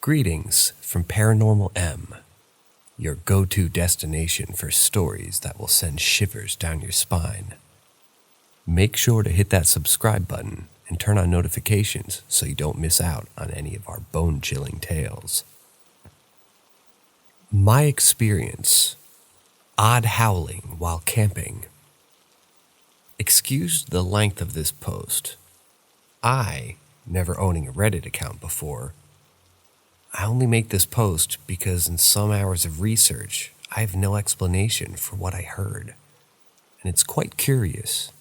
Greetings from Paranormal M, your go-to destination for stories that will send shivers down your spine. Make sure to hit that subscribe button and turn on notifications so you don't miss out on any of our bone-chilling tales. My experience: odd howling while camping. Excuse the length of this post. I, never owning a Reddit account before, I only make this post because in some hours of research, I have no explanation for what I heard, and it's quite curious.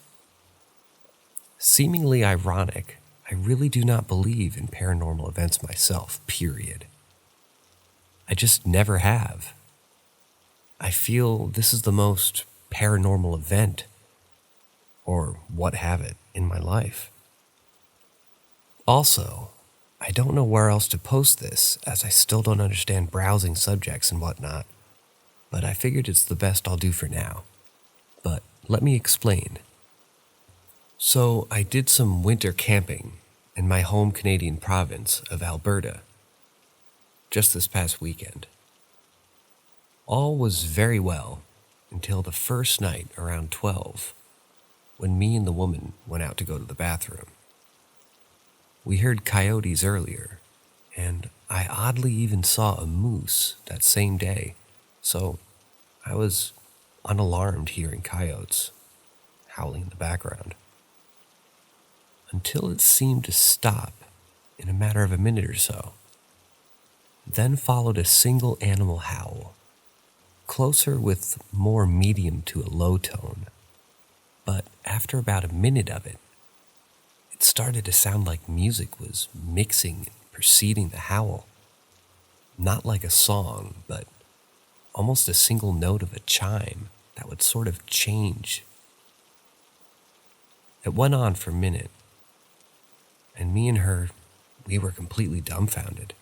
Seemingly ironic, I really do not believe in paranormal events myself, period. I just never have. I feel this is the most paranormal event, or what have it, in my life. Also, I don't know where else to post this, as I still don't understand browsing subjects and whatnot, but I figured it's the best I'll do for now. But let me explain. So I did some winter camping in my home Canadian province of Alberta, just this past weekend. All was very well until the first night around 12, when me and the woman went out to go to the bathroom. We heard coyotes earlier, and I oddly even saw a moose that same day, so I was unalarmed hearing coyotes howling in the background. Until it seemed to stop in a matter of a minute or so. Then followed a single animal howl, closer with more medium to a low tone, but after about a minute of it, it started to sound like music was mixing and preceding the howl. Not like a song, but almost a single note of a chime that would sort of change. It went on for a minute, and me and her, we were completely dumbfounded.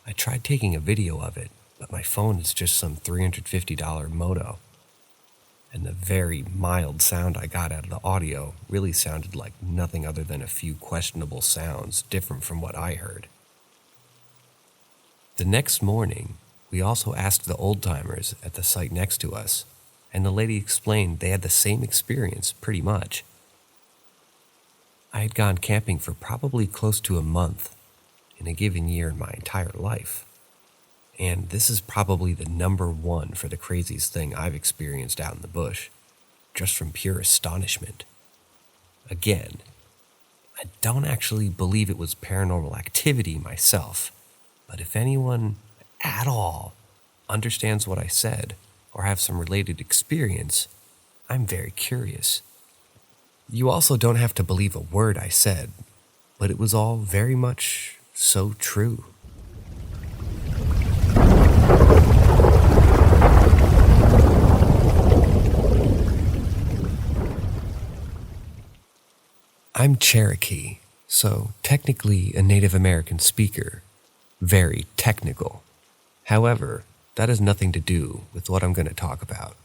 I tried taking a video of it, but my phone is just some $350 Moto. And the very mild sound I got out of the audio really sounded like nothing other than a few questionable sounds different from what I heard. The next morning, we also asked the old-timers at the site next to us, and the lady explained they had the same experience pretty much. I had gone camping for probably close to a month in a given year in my entire life. And this is probably the number one for the craziest thing I've experienced out in the bush, just from pure astonishment. Again, I don't actually believe it was paranormal activity myself, but if anyone at all understands what I said or have some related experience, I'm very curious. You also don't have to believe a word I said, but it was all very much so true. I'm Cherokee, so technically a Native American speaker. Very technical. However, that has nothing to do with what I'm going to talk about.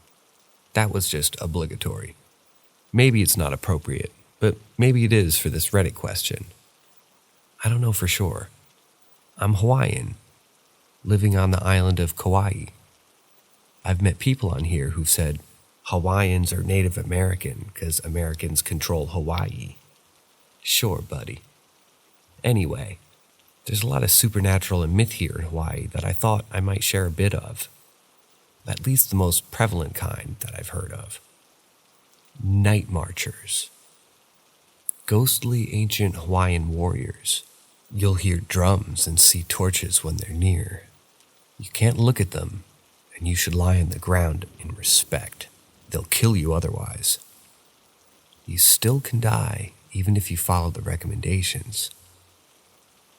That was just obligatory. Maybe it's not appropriate, but maybe it is for this Reddit question. I don't know for sure. I'm Hawaiian, living on the island of Kauai. I've met people on here who've said Hawaiians are Native American because Americans control Hawaii. Sure, buddy. Anyway, there's a lot of supernatural and myth here in Hawaii that I thought I might share a bit of. At least the most prevalent kind that I've heard of. Night Marchers. Ghostly ancient Hawaiian warriors. You'll hear drums and see torches when they're near. You can't look at them, and you should lie on the ground in respect. They'll kill you otherwise. You still can die, even if you follow the recommendations.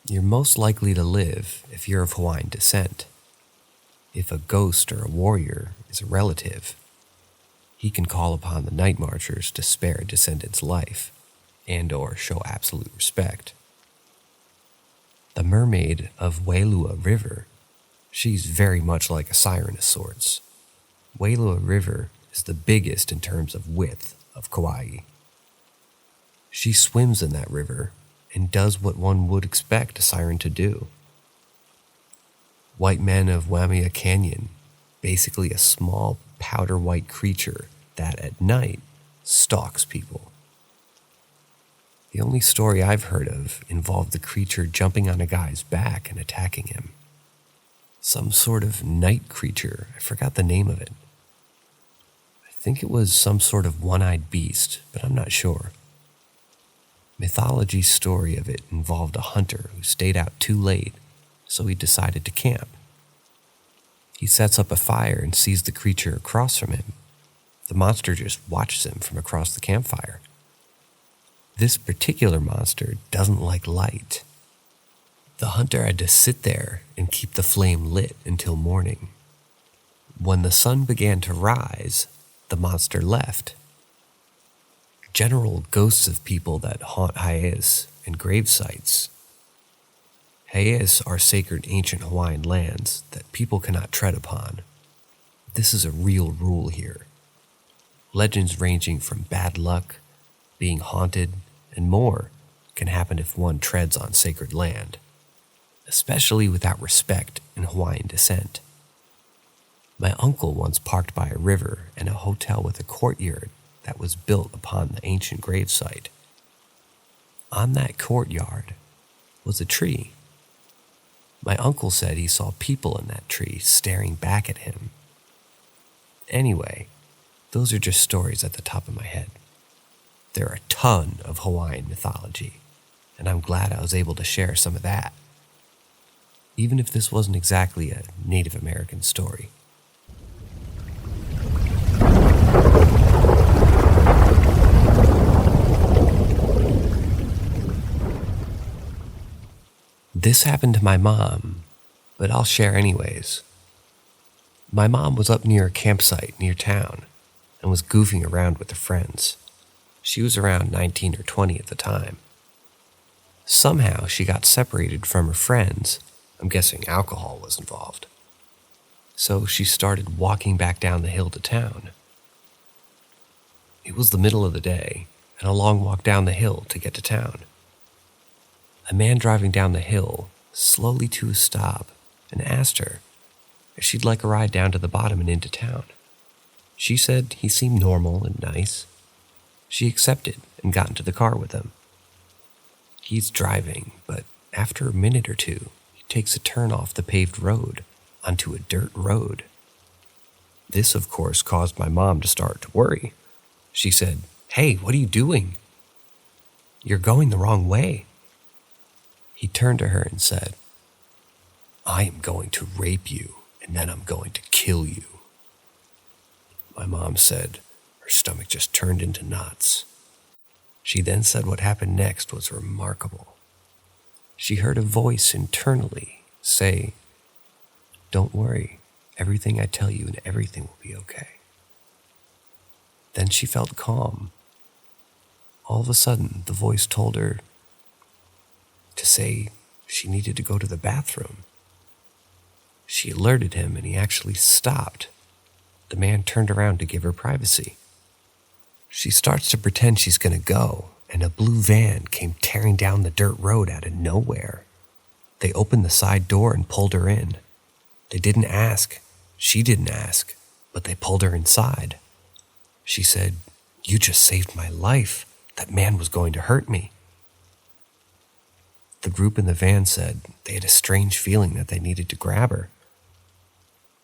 You're most likely to live if you're of Hawaiian descent. If a ghost or a warrior is a relative, he can call upon the Night Marchers to spare a descendant's life, and or show absolute respect. The mermaid of Wailua River, she's very much like a siren of sorts. Wailua River is the biggest in terms of width of Kauai. She swims in that river and does what one would expect a siren to do. White men of Waimea Canyon, basically a small powder white creature that at night stalks people. The only story I've heard of involved the creature jumping on a guy's back and attacking him. Some sort of night creature, I forgot the name of it. I think it was some sort of one-eyed beast, but I'm not sure. Mythology's story of it involved a hunter who stayed out too late, so he decided to camp. He sets up a fire and sees the creature across from him. The monster just watches him from across the campfire. This particular monster doesn't like light. The hunter had to sit there and keep the flame lit until morning. When the sun began to rise, the monster left. General ghosts of people that haunt heiaus and grave sites. Heiaus are sacred ancient Hawaiian lands that people cannot tread upon. This is a real rule here. Legends ranging from bad luck, being haunted, and more can happen if one treads on sacred land, especially without respect and Hawaiian descent. My uncle once parked by a river and a hotel with a courtyard that was built upon the ancient gravesite. On that courtyard was a tree. My uncle said he saw people in that tree staring back at him. Anyway, those are just stories at the top of my head. There are a ton of Hawaiian mythology, and I'm glad I was able to share some of that, even if this wasn't exactly a Native American story. This happened to my mom, but I'll share anyways. My mom was up near a campsite near town and was goofing around with her friends. She was around 19 or 20 at the time. Somehow she got separated from her friends. I'm guessing alcohol was involved. So she started walking back down the hill to town. It was the middle of the day and a long walk down the hill to get to town. A man driving down the hill slowly to a stop and asked her if she'd like a ride down to the bottom and into town. She said he seemed normal and nice. She accepted and got into the car with him. He's driving, but after a minute or two, he takes a turn off the paved road onto a dirt road. This, of course, caused my mom to start to worry. She said, "Hey, what are you doing? You're going the wrong way." He turned to her and said, "I am going to rape you, and then I'm going to kill you." My mom said her stomach just turned into knots. She then said what happened next was remarkable. She heard a voice internally say, "Don't worry, everything I tell you and everything will be okay." Then she felt calm. All of a sudden, the voice told her to say she needed to go to the bathroom. She alerted him and he actually stopped. The man turned around to give her privacy. She starts to pretend she's going to go, and a blue van came tearing down the dirt road out of nowhere. They opened the side door and pulled her in. They didn't ask. She didn't ask, but they pulled her inside. She said, "You just saved my life. That man was going to hurt me." The group in the van said they had a strange feeling that they needed to grab her.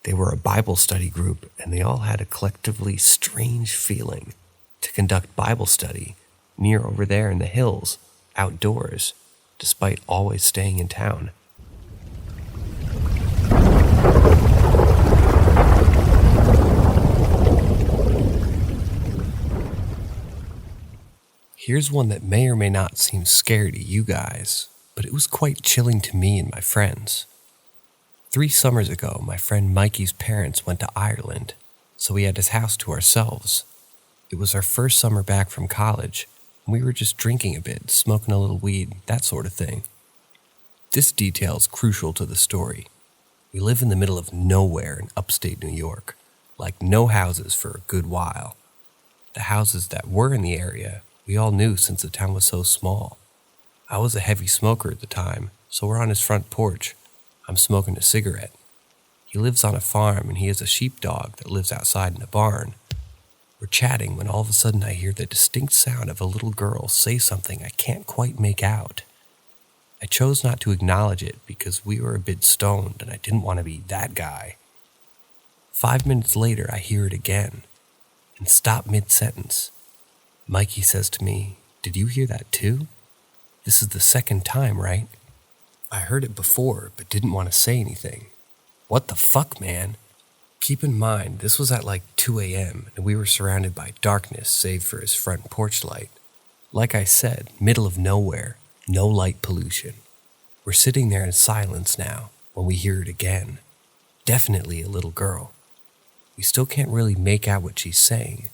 They were a Bible study group, and they all had a collectively strange feeling to conduct Bible study near over there in the hills, outdoors, despite always staying in town. Here's one that may or may not seem scary to you guys, but it was quite chilling to me and my friends. 3 summers ago, my friend Mikey's parents went to Ireland, so we had his house to ourselves. It was our first summer back from college, and we were just drinking a bit, smoking a little weed, that sort of thing. This detail is crucial to the story. We live in the middle of nowhere in upstate New York, like no houses for a good while. The houses that were in the area, we all knew since the town was so small. I was a heavy smoker at the time, so we're on his front porch. I'm smoking a cigarette. He lives on a farm and he has a sheepdog that lives outside in a barn. We're chatting when all of a sudden I hear the distinct sound of a little girl say something I can't quite make out. I chose not to acknowledge it because we were a bit stoned and I didn't want to be that guy. 5 minutes later, I hear it again and stop mid-sentence. Mikey says to me, "Did you hear that too? This is the second time, right?" I heard it before, but didn't want to say anything. What the fuck, man? Keep in mind, this was at like 2 a.m. and we were surrounded by darkness save for his front porch light. Like I said, middle of nowhere, no light pollution. We're sitting there in silence now when we hear it again. Definitely a little girl. We still can't really make out what she's saying,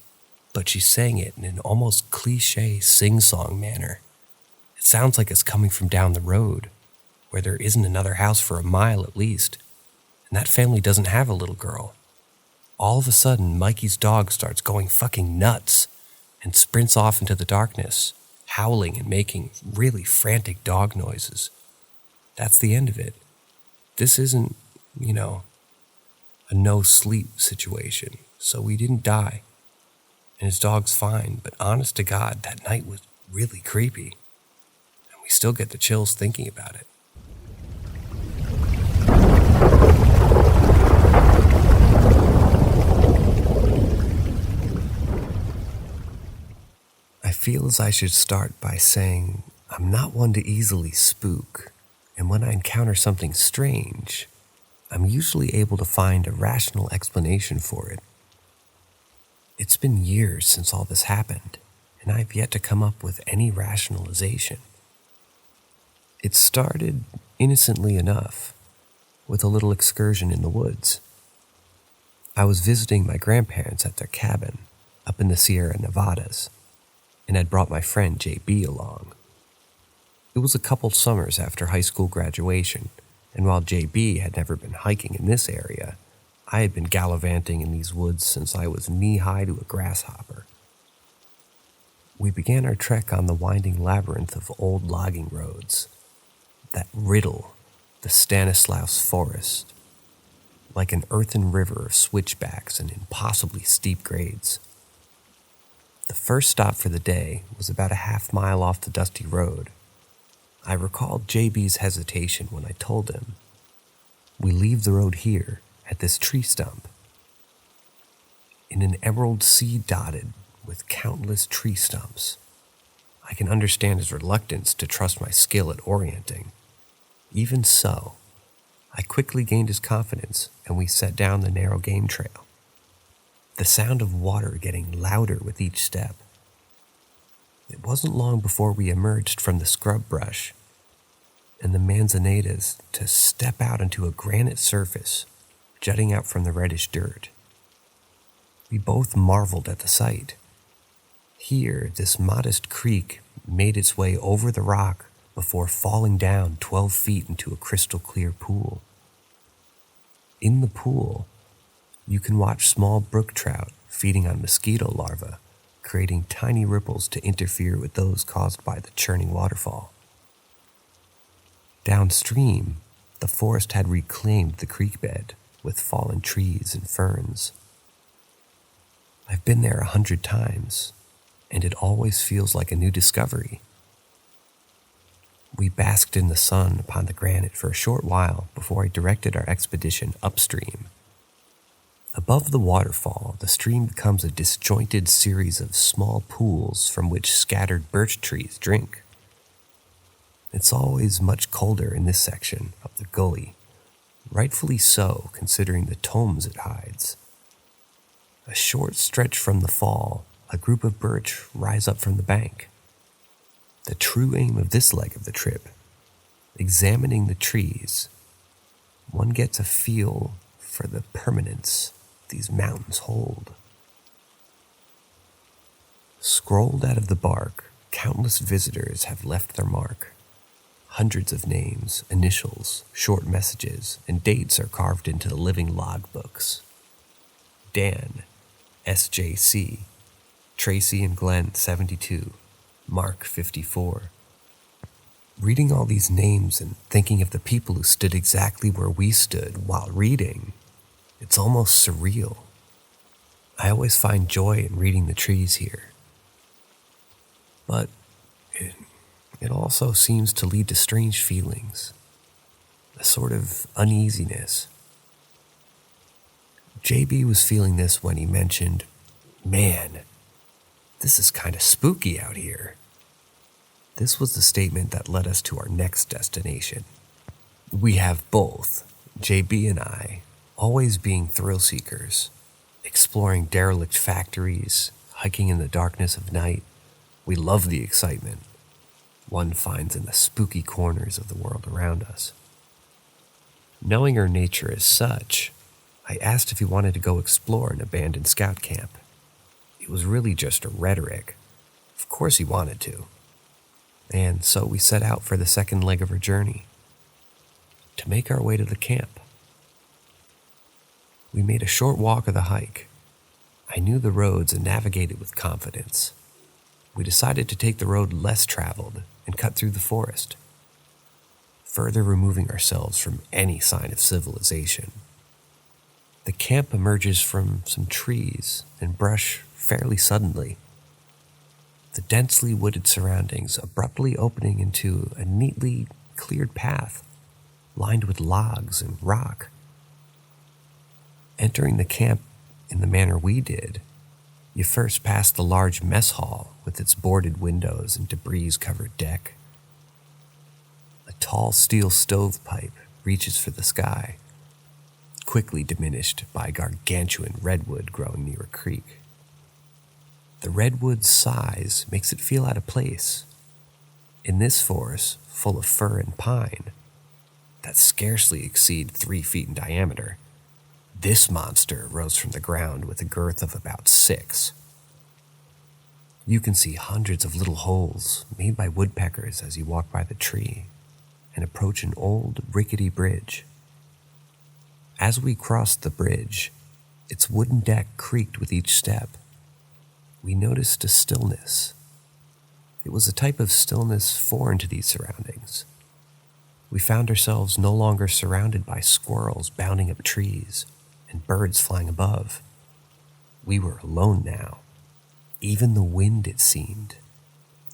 but she's saying it in an almost cliche sing-song manner. It sounds like it's coming from down the road, where there isn't another house for a mile at least, and that family doesn't have a little girl. All of a sudden, Mikey's dog starts going fucking nuts and sprints off into the darkness, howling and making really frantic dog noises. That's the end of it. This isn't, a no-sleep situation, so we didn't die. And his dog's fine, but honest to God, that night was really creepy. And we still get the chills thinking about it. I feel as I should start by saying I'm not one to easily spook, and when I encounter something strange, I'm usually able to find a rational explanation for it. It's been years since all this happened, and I've yet to come up with any rationalization. It started innocently enough, with a little excursion in the woods. I was visiting my grandparents at their cabin up in the Sierra Nevadas, and had brought my friend JB along. It was a couple summers after high school graduation, and while JB had never been hiking in this area, I had been gallivanting in these woods since I was knee-high to a grasshopper. We began our trek on the winding labyrinth of old logging roads that riddle the Stanislaus Forest, like an earthen river of switchbacks and impossibly steep grades. The first stop for the day was about a half-mile off the dusty road. I recalled JB's hesitation when I told him, "We leave the road here at this tree stump." In an emerald sea dotted with countless tree stumps, I can understand his reluctance to trust my skill at orienting. Even so, I quickly gained his confidence and we set down the narrow game trail, the sound of water getting louder with each step. It wasn't long before we emerged from the scrub brush and the manzanadas to step out into a granite surface jutting out from the reddish dirt. We both marveled at the sight. Here, this modest creek made its way over the rock before falling down 12 feet into a crystal-clear pool. In the pool, you can watch small brook trout feeding on mosquito larvae, creating tiny ripples to interfere with those caused by the churning waterfall. Downstream, the forest had reclaimed the creek bed with fallen trees and ferns. I've been there 100 times, and it always feels like a new discovery. We basked in the sun upon the granite for a short while before I directed our expedition upstream. Above the waterfall, the stream becomes a disjointed series of small pools from which scattered birch trees drink. It's always much colder in this section of the gully, rightfully so considering the tomes it hides. A short stretch from the fall, a group of birch rise up from the bank. The true aim of this leg of the trip, examining the trees, one gets a feel for the permanence these mountains hold. Scrolled out of the bark, countless visitors have left their mark. Hundreds of names, initials, short messages, and dates are carved into the living logbooks. Dan, SJC, Tracy and Glenn, 72, Mark, 54. Reading all these names and thinking of the people who stood exactly where we stood while reading It's almost surreal. I always find joy in reading the trees here. But it also seems to lead to strange feelings, a sort of uneasiness. JB was feeling this when he mentioned, "Man, this is kind of spooky out here." This was the statement that led us to our next destination. We have both, JB and I, always being thrill seekers, exploring derelict factories, hiking in the darkness of night. We love the excitement one finds in the spooky corners of the world around us. Knowing our nature as such, I asked if he wanted to go explore an abandoned scout camp. It was really just a rhetoric. Of course he wanted to. And so we set out for the second leg of our journey, to make our way to the camp. We made a short walk of the hike. I knew the roads and navigated with confidence. We decided to take the road less traveled and cut through the forest, further removing ourselves from any sign of civilization. The camp emerges from some trees and brush fairly suddenly, the densely wooded surroundings abruptly opening into a neatly cleared path lined with logs and rock. Entering the camp in the manner we did, you first pass the large mess hall with its boarded windows and debris-covered deck. A tall steel stovepipe reaches for the sky, quickly diminished by gargantuan redwood growing near a creek. The redwood's size makes it feel out of place. In this forest, full of fir and pine, that scarcely exceed 3 feet in diameter, this monster rose from the ground with a girth of about 6. You can see hundreds of little holes made by woodpeckers as you walk by the tree and approach an old, rickety bridge. As we crossed the bridge, its wooden deck creaked with each step. We noticed a stillness. It was a type of stillness foreign to these surroundings. We found ourselves no longer surrounded by squirrels bounding up trees and birds flying above. We were alone now. Even the wind, it seemed,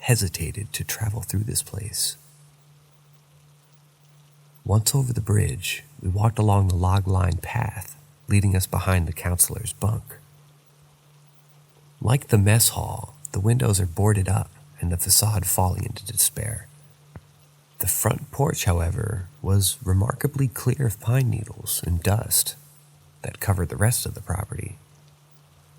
hesitated to travel through this place. Once over the bridge, we walked along the log-lined path, leading us behind the counselor's bunk. Like the mess hall, the windows are boarded up and the facade falling into despair. The front porch, however, was remarkably clear of pine needles and dust that covered the rest of the property.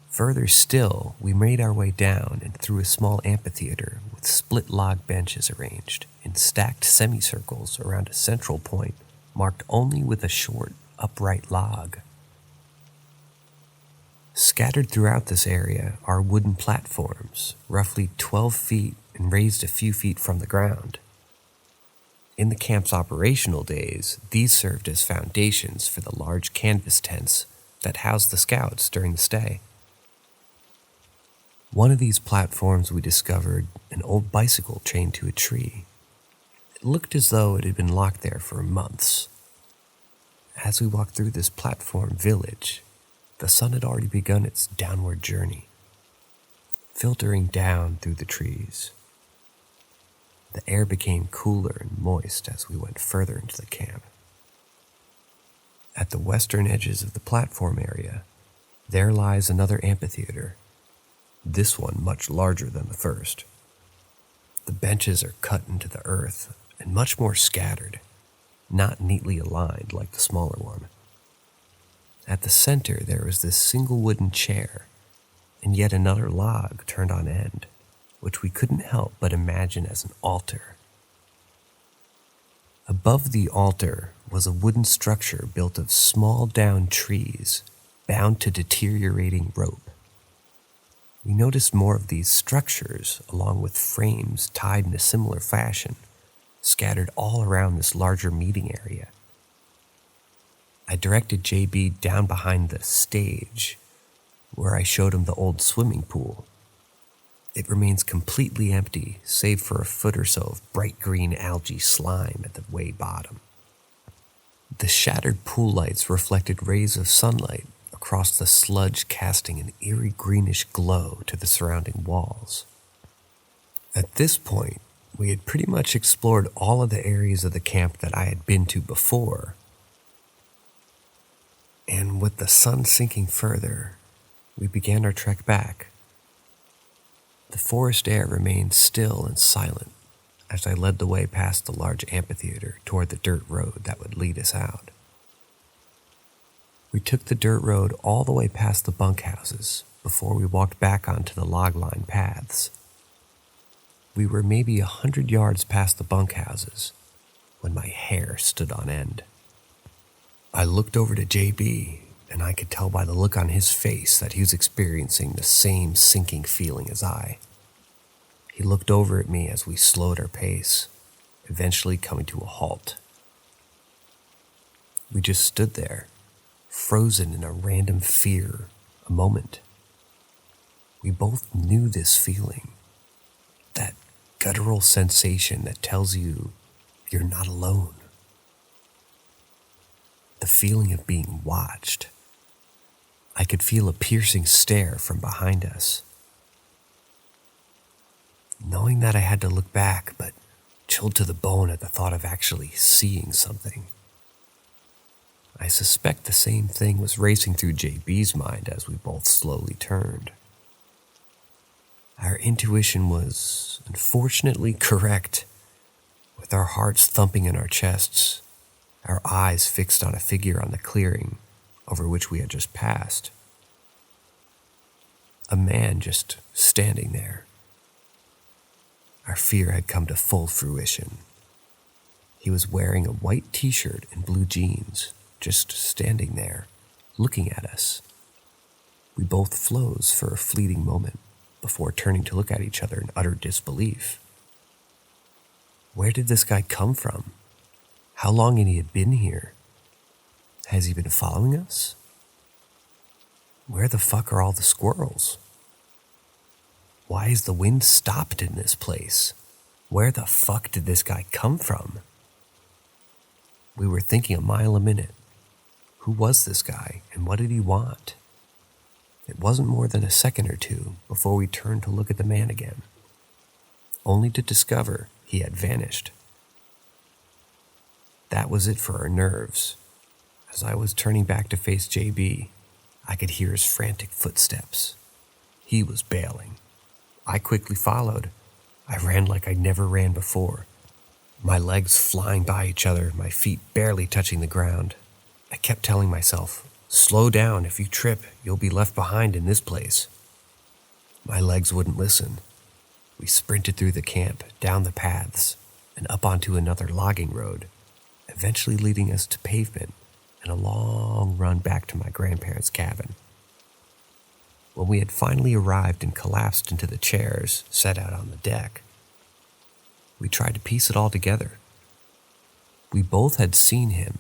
Further still, we made our way down and through a small amphitheater with split log benches arranged in stacked semicircles around a central point marked only with a short, upright log. Scattered throughout this area are wooden platforms, roughly 12 feet and raised a few feet from the ground. In the camp's operational days, these served as foundations for the large canvas tents that housed the scouts during the stay. One of these platforms we discovered an old bicycle chained to a tree. It looked as though it had been locked there for months. As we walked through this platform village, the sun had already begun its downward journey, filtering down through the trees. The air became cooler and moist as we went further into the camp. At the western edges of the platform area, there lies another amphitheater, this one much larger than the first. The benches are cut into the earth and much more scattered, not neatly aligned like the smaller one. At the center there is this single wooden chair and yet another log turned on end, which we couldn't help but imagine as an altar. Above the altar was a wooden structure built of small down trees bound to deteriorating rope. We noticed more of these structures along with frames tied in a similar fashion, scattered all around this larger meeting area. I directed JB down behind the stage, where I showed him the old swimming pool. It remains completely empty, save for a foot or so of bright green algae slime at the way bottom. The shattered pool lights reflected rays of sunlight across the sludge, casting an eerie greenish glow to the surrounding walls. At this point, we had pretty much explored all of the areas of the camp that I had been to before. And with the sun sinking further, we began our trek back. The forest air remained still and silent as I led the way past the large amphitheater toward the dirt road that would lead us out. We took the dirt road all the way past the bunkhouses before we walked back onto the log-lined paths. We were maybe 100 yards past the bunkhouses when my hair stood on end. I looked over to JB, and I could tell by the look on his face that he was experiencing the same sinking feeling as I. He looked over at me as we slowed our pace, eventually coming to a halt. We just stood there, frozen in a random fear, a moment. We both knew this feeling, that guttural sensation that tells you you're not alone. The feeling of being watched. I could feel a piercing stare from behind us. Knowing that I had to look back, but chilled to the bone at the thought of actually seeing something. I suspect the same thing was racing through JB's mind as we both slowly turned. Our intuition was, unfortunately, correct. With our hearts thumping in our chests, our eyes fixed on a figure on the clearing over which we had just passed. A man just standing there. Our fear had come to full fruition. He was wearing a white t-shirt and blue jeans, just standing there, looking at us. We both froze for a fleeting moment before turning to look at each other in utter disbelief. Where did this guy come from? How long had he been here? Has he been following us? Where the fuck are all the squirrels? Why is the wind stopped in this place? Where the fuck did this guy come from? We were thinking a mile a minute. Who was this guy and what did he want? It wasn't more than a second or two before we turned to look at the man again, only to discover he had vanished. That was it for our nerves. As I was turning back to face JB, I could hear his frantic footsteps. He was bailing. I quickly followed. I ran like I never ran before, my legs flying by each other, my feet barely touching the ground. I kept telling myself, slow down, if you trip, you'll be left behind in this place. My legs wouldn't listen. We sprinted through the camp, down the paths, and up onto another logging road, eventually leading us to pavement and a long run back to my grandparents' cabin. When we had finally arrived and collapsed into the chairs set out on the deck, we tried to piece it all together. We both had seen him.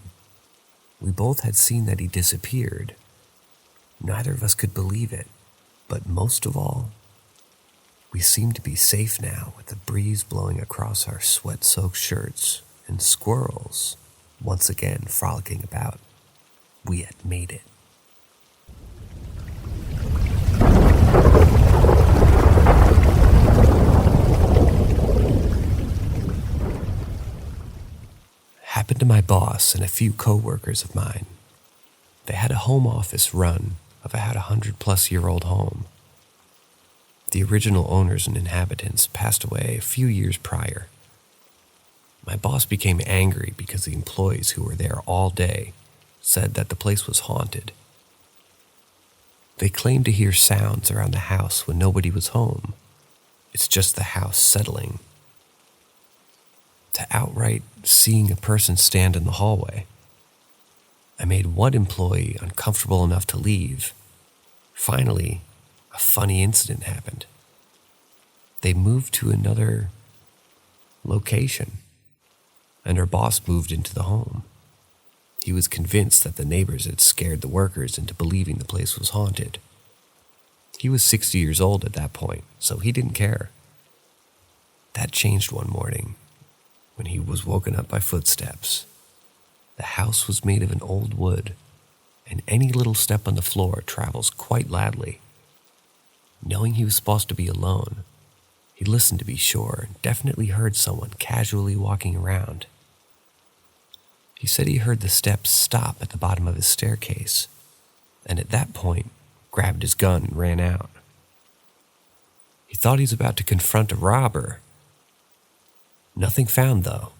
We both had seen that he disappeared. Neither of us could believe it, but most of all, we seemed to be safe now with the breeze blowing across our sweat-soaked shirts and squirrels once again frolicking about. We had made it. Happened to my boss and a few co-workers of mine. They had a home office run of about 100-plus-year-old home. The original owners and inhabitants passed away a few years prior. My boss became angry because the employees who were there all day said that the place was haunted. They claimed to hear sounds around the house when nobody was home. It's just the house settling. To outright seeing a person stand in the hallway. I made one employee uncomfortable enough to leave. Finally, a funny incident happened. They moved to another location, and her boss moved into the home. He was convinced that the neighbors had scared the workers into believing the place was haunted. He was 60 years old at that point, so he didn't care. That changed one morning when he was woken up by footsteps. The house was made of an old wood, and any little step on the floor travels quite loudly. Knowing he was supposed to be alone, he listened to be sure and definitely heard someone casually walking around. He said he heard the steps stop at the bottom of his staircase, and at that point, grabbed his gun and ran out. He thought he was about to confront a robber. Nothing found, though.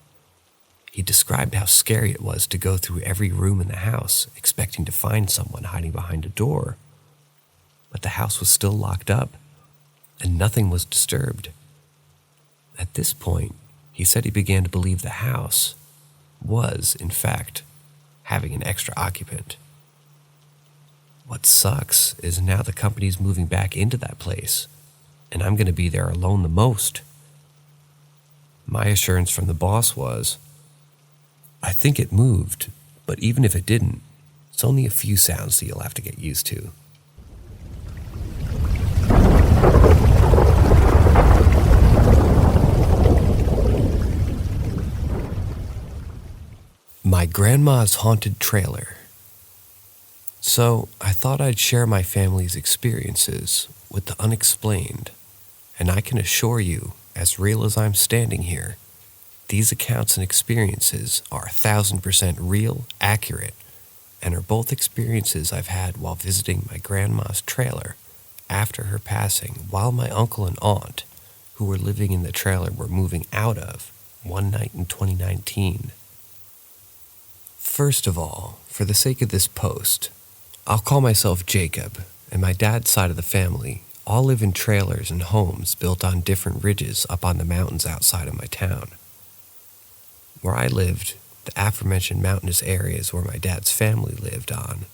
He described how scary it was to go through every room in the house, expecting to find someone hiding behind a door. But the house was still locked up, and nothing was disturbed. At this point, he said he began to believe the house was, in fact, having an extra occupant. What sucks is now the company's moving back into that place, and I'm going to be there alone the most. My assurance from the boss was, I think it moved, but even if it didn't, it's only a few sounds that you'll have to get used to. My grandma's haunted trailer. So I thought I'd share my family's experiences with the unexplained, and I can assure you, as real as I'm standing here, these accounts and experiences are 1,000% real, accurate, and are both experiences I've had while visiting my grandma's trailer after her passing, while my uncle and aunt, who were living in the trailer, were moving out of one night in 2019. First of all, for the sake of this post, I'll call myself Jacob, and my dad's side of the family all live in trailers and homes built on different ridges up on the mountains outside of my town. Where I lived, the aforementioned mountainous areas where my dad's family lived on,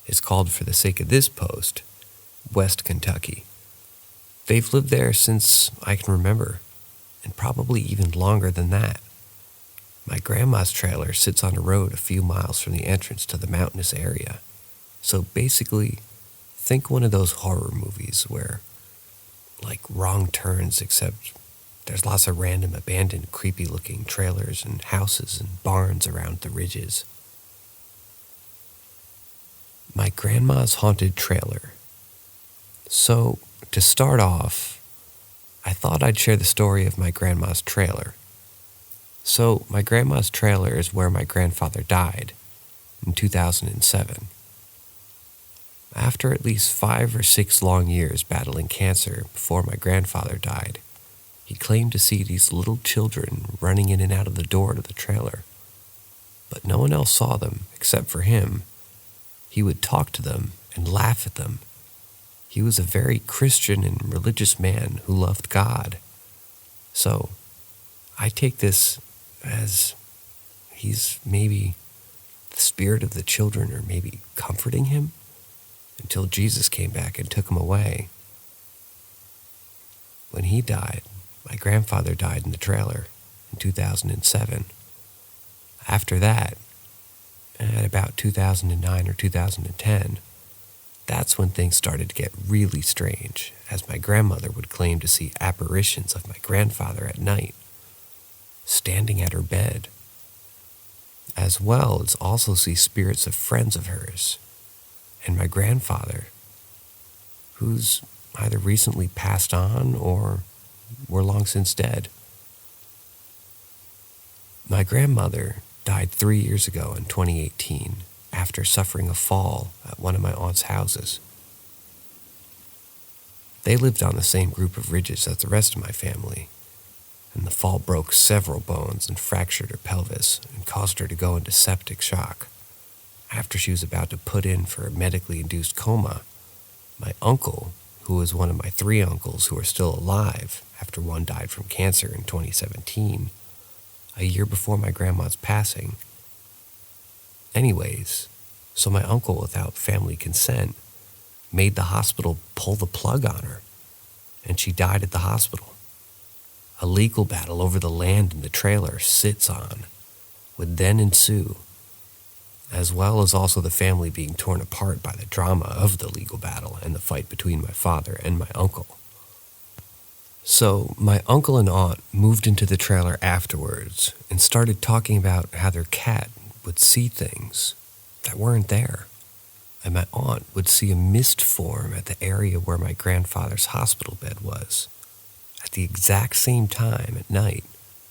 is called, for the sake of this post, West Kentucky. They've lived there since I can remember, and probably even longer than that. My grandma's trailer sits on a road a few miles from the entrance to the mountainous area. So basically, think one of those horror movies where, like Wrong Turns, except there's lots of random abandoned creepy-looking trailers and houses and barns around the ridges. My grandma's haunted trailer. So, to start off, I thought I'd share the story of my grandma's trailer. So, my grandma's trailer is where my grandfather died in 2007. After at least 5 or 6 long years battling cancer before my grandfather died, he claimed to see these little children running in and out of the door to the trailer. But no one else saw them except for him. He would talk to them and laugh at them. He was a very Christian and religious man who loved God. So, I take this as he's maybe the spirit of the children, or maybe comforting him until Jesus came back and took him away. When he died, my grandfather died in the trailer in 2007. After that, at about 2009 or 2010, that's when things started to get really strange, as my grandmother would claim to see apparitions of my grandfather at night, standing at her bed, as well as also see spirits of friends of hers, and my grandfather, who's either recently passed on or were long since dead. My grandmother died 3 years ago in 2018 after suffering a fall at one of my aunt's houses. They lived on the same group of ridges as the rest of my family, and the fall broke several bones and fractured her pelvis and caused her to go into septic shock. After she was about to put in for a medically induced coma, my uncle, who was one of my 3 uncles who are still alive after one died from cancer in 2017, a year before my grandma's passing. Anyways, so my uncle, without family consent, made the hospital pull the plug on her, and she died at the hospital. A legal battle over the land the trailer sits on would then ensue, as well as also the family being torn apart by the drama of the legal battle and the fight between my father and my uncle. So my uncle and aunt moved into the trailer afterwards and started talking about how their cat would see things that weren't there. And my aunt would see a mist form at the area where my grandfather's hospital bed was, at the exact same time at night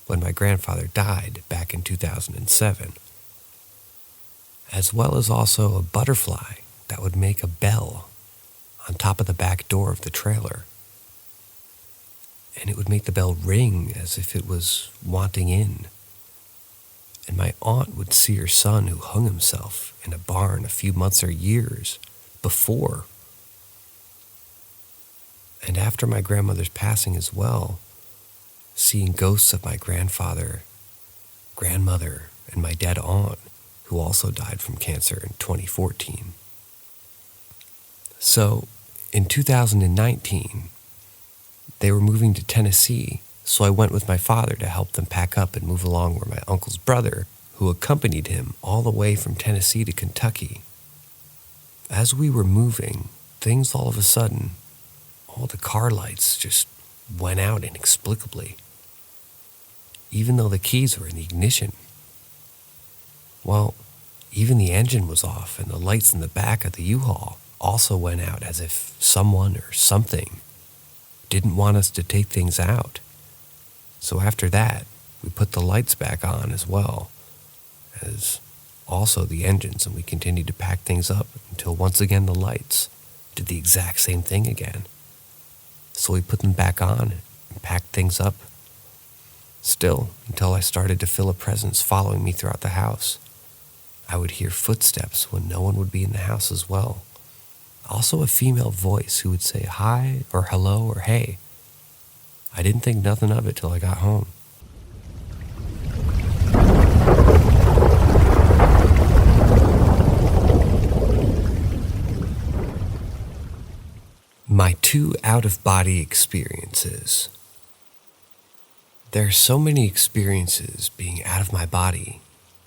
when my grandfather died back in 2007, as well as also a butterfly that would make a bell on top of the back door of the trailer. And it would make the bell ring as if it was wanting in. And my aunt would see her son who hung himself in a barn a few months or years before. And after my grandmother's passing as well, seeing ghosts of my grandfather, grandmother, and my dead aunt, who also died from cancer in 2014. So, in 2019, they were moving to Tennessee, so I went with my father to help them pack up and move along where my uncle's brother, who accompanied him all the way from Tennessee to Kentucky. As we were moving, things all of a sudden, all the car lights just went out inexplicably, even though the keys were in the ignition. Well, even the engine was off, and the lights in the back of the U-Haul also went out as if someone or something didn't want us to take things out. So after that, we put the lights back on as well as also the engines, and we continued to pack things up until once again the lights did the exact same thing again. So we put them back on and packed things up. Still, until I started to feel a presence following me throughout the house. I would hear footsteps when no one would be in the house as well. Also a female voice who would say hi or hello or hey. I didn't think nothing of it till I got home. My 2 out-of-body experiences. There are so many experiences being out of my body.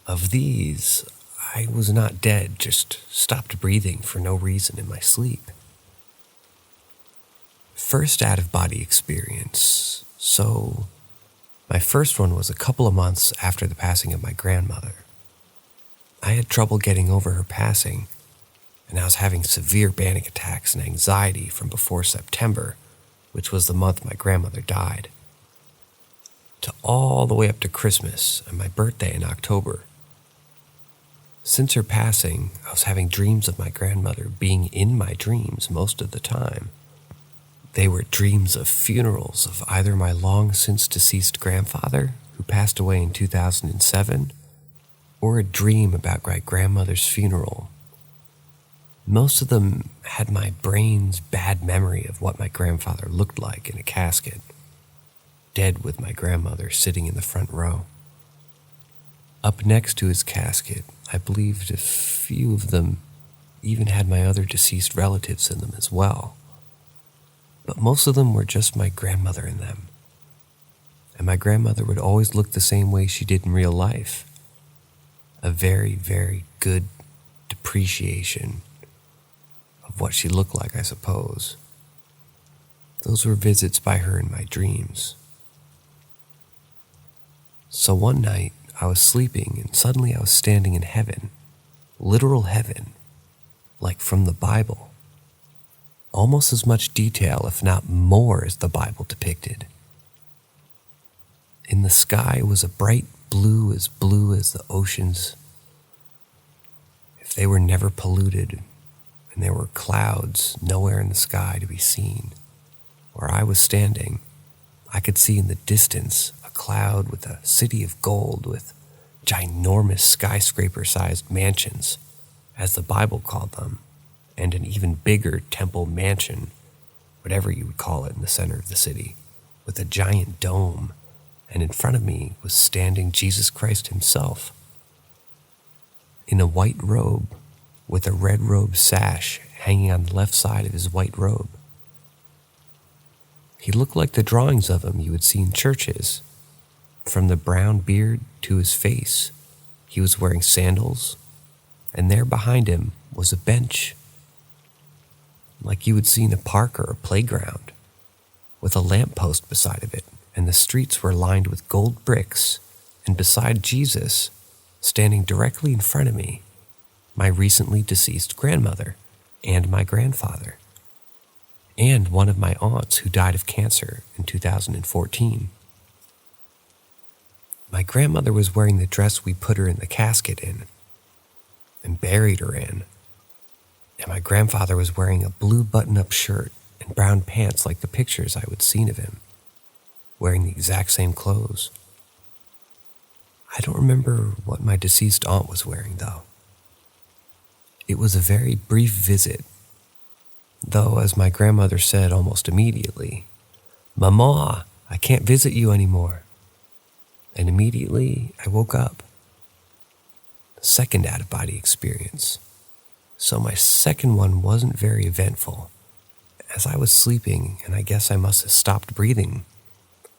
Of these, I was not dead, just stopped breathing for no reason in my sleep. First out-of-body experience. So, my first one was a couple of months after the passing of my grandmother. I had trouble getting over her passing, and I was having severe panic attacks and anxiety from before September, which was the month my grandmother died, to all the way up to Christmas and my birthday in October. Since her passing, I was having dreams of my grandmother being in my dreams most of the time. They were dreams of funerals of either my long-since deceased grandfather, who passed away in 2007, or a dream about my grandmother's funeral. Most of them had my brain's bad memory of what my grandfather looked like in a casket, dead with my grandmother sitting in the front row. Up next to his casket, I believed a few of them even had my other deceased relatives in them as well. But most of them were just my grandmother in them. And my grandmother would always look the same way she did in real life. A very, very good depreciation of what she looked like, I suppose. Those were visits by her in my dreams. So one night, I was sleeping and suddenly I was standing in heaven, literal heaven, like from the Bible. Almost as much detail, if not more, as the Bible depicted. In the sky was a bright blue as the oceans, if they were never polluted, and there were clouds nowhere in the sky to be seen. Where I was standing, I could see in the distance a cloud with a city of gold with ginormous skyscraper-sized mansions, as the Bible called them, and an even bigger temple mansion, whatever you would call it, in the center of the city, with a giant dome, and in front of me was standing Jesus Christ himself, in a white robe, with a red robe sash hanging on the left side of his white robe. He looked like the drawings of him you would see in churches. From the brown beard to his face, he was wearing sandals, and there behind him was a bench, like you would see in a park or a playground, with a lamppost beside of it, and the streets were lined with gold bricks, and beside Jesus standing directly in front of me, my recently deceased grandmother and my grandfather, and one of my aunts who died of cancer in 2014. My grandmother was wearing the dress we put her in the casket in and buried her in, and my grandfather was wearing a blue button-up shirt and brown pants like the pictures I would seen of him, wearing the exact same clothes. I don't remember what my deceased aunt was wearing, though. It was a very brief visit, though, as my grandmother said almost immediately, "Mama, I can't visit you anymore." And immediately I woke up. Second out-of-body experience. So my second one wasn't very eventful, as I was sleeping, and I guess I must have stopped breathing,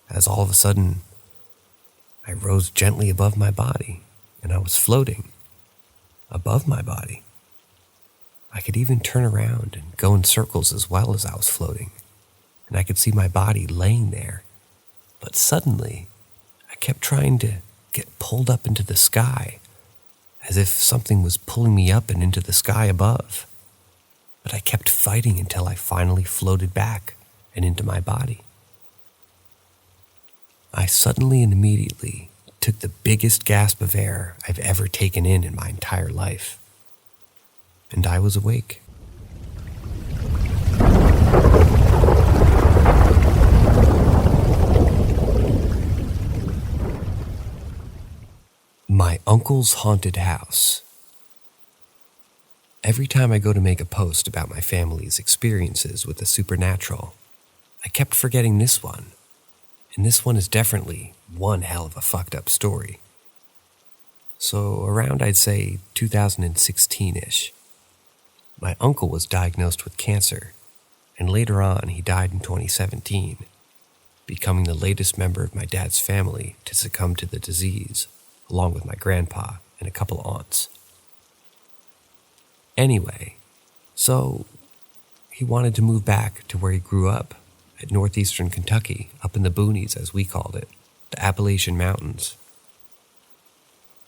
as all of a sudden I rose gently above my body, and I was floating above my body. I could even turn around and go in circles as well as I was floating, and I could see my body laying there. But suddenly, I kept trying to get pulled up into the sky, as if something was pulling me up and into the sky above. But I kept fighting until I finally floated back and into my body. I suddenly and immediately took the biggest gasp of air I've ever taken in my entire life. And I was awake. My uncle's haunted house. Every time I go to make a post about my family's experiences with the supernatural, I kept forgetting this one. And this one is definitely one hell of a fucked up story. So around, I'd say, 2016-ish, my uncle was diagnosed with cancer, and later on he died in 2017, becoming the latest member of my dad's family to succumb to the disease, along with my grandpa and a couple aunts. Anyway, so he wanted to move back to where he grew up, at northeastern Kentucky, up in the boonies as we called it, the Appalachian Mountains.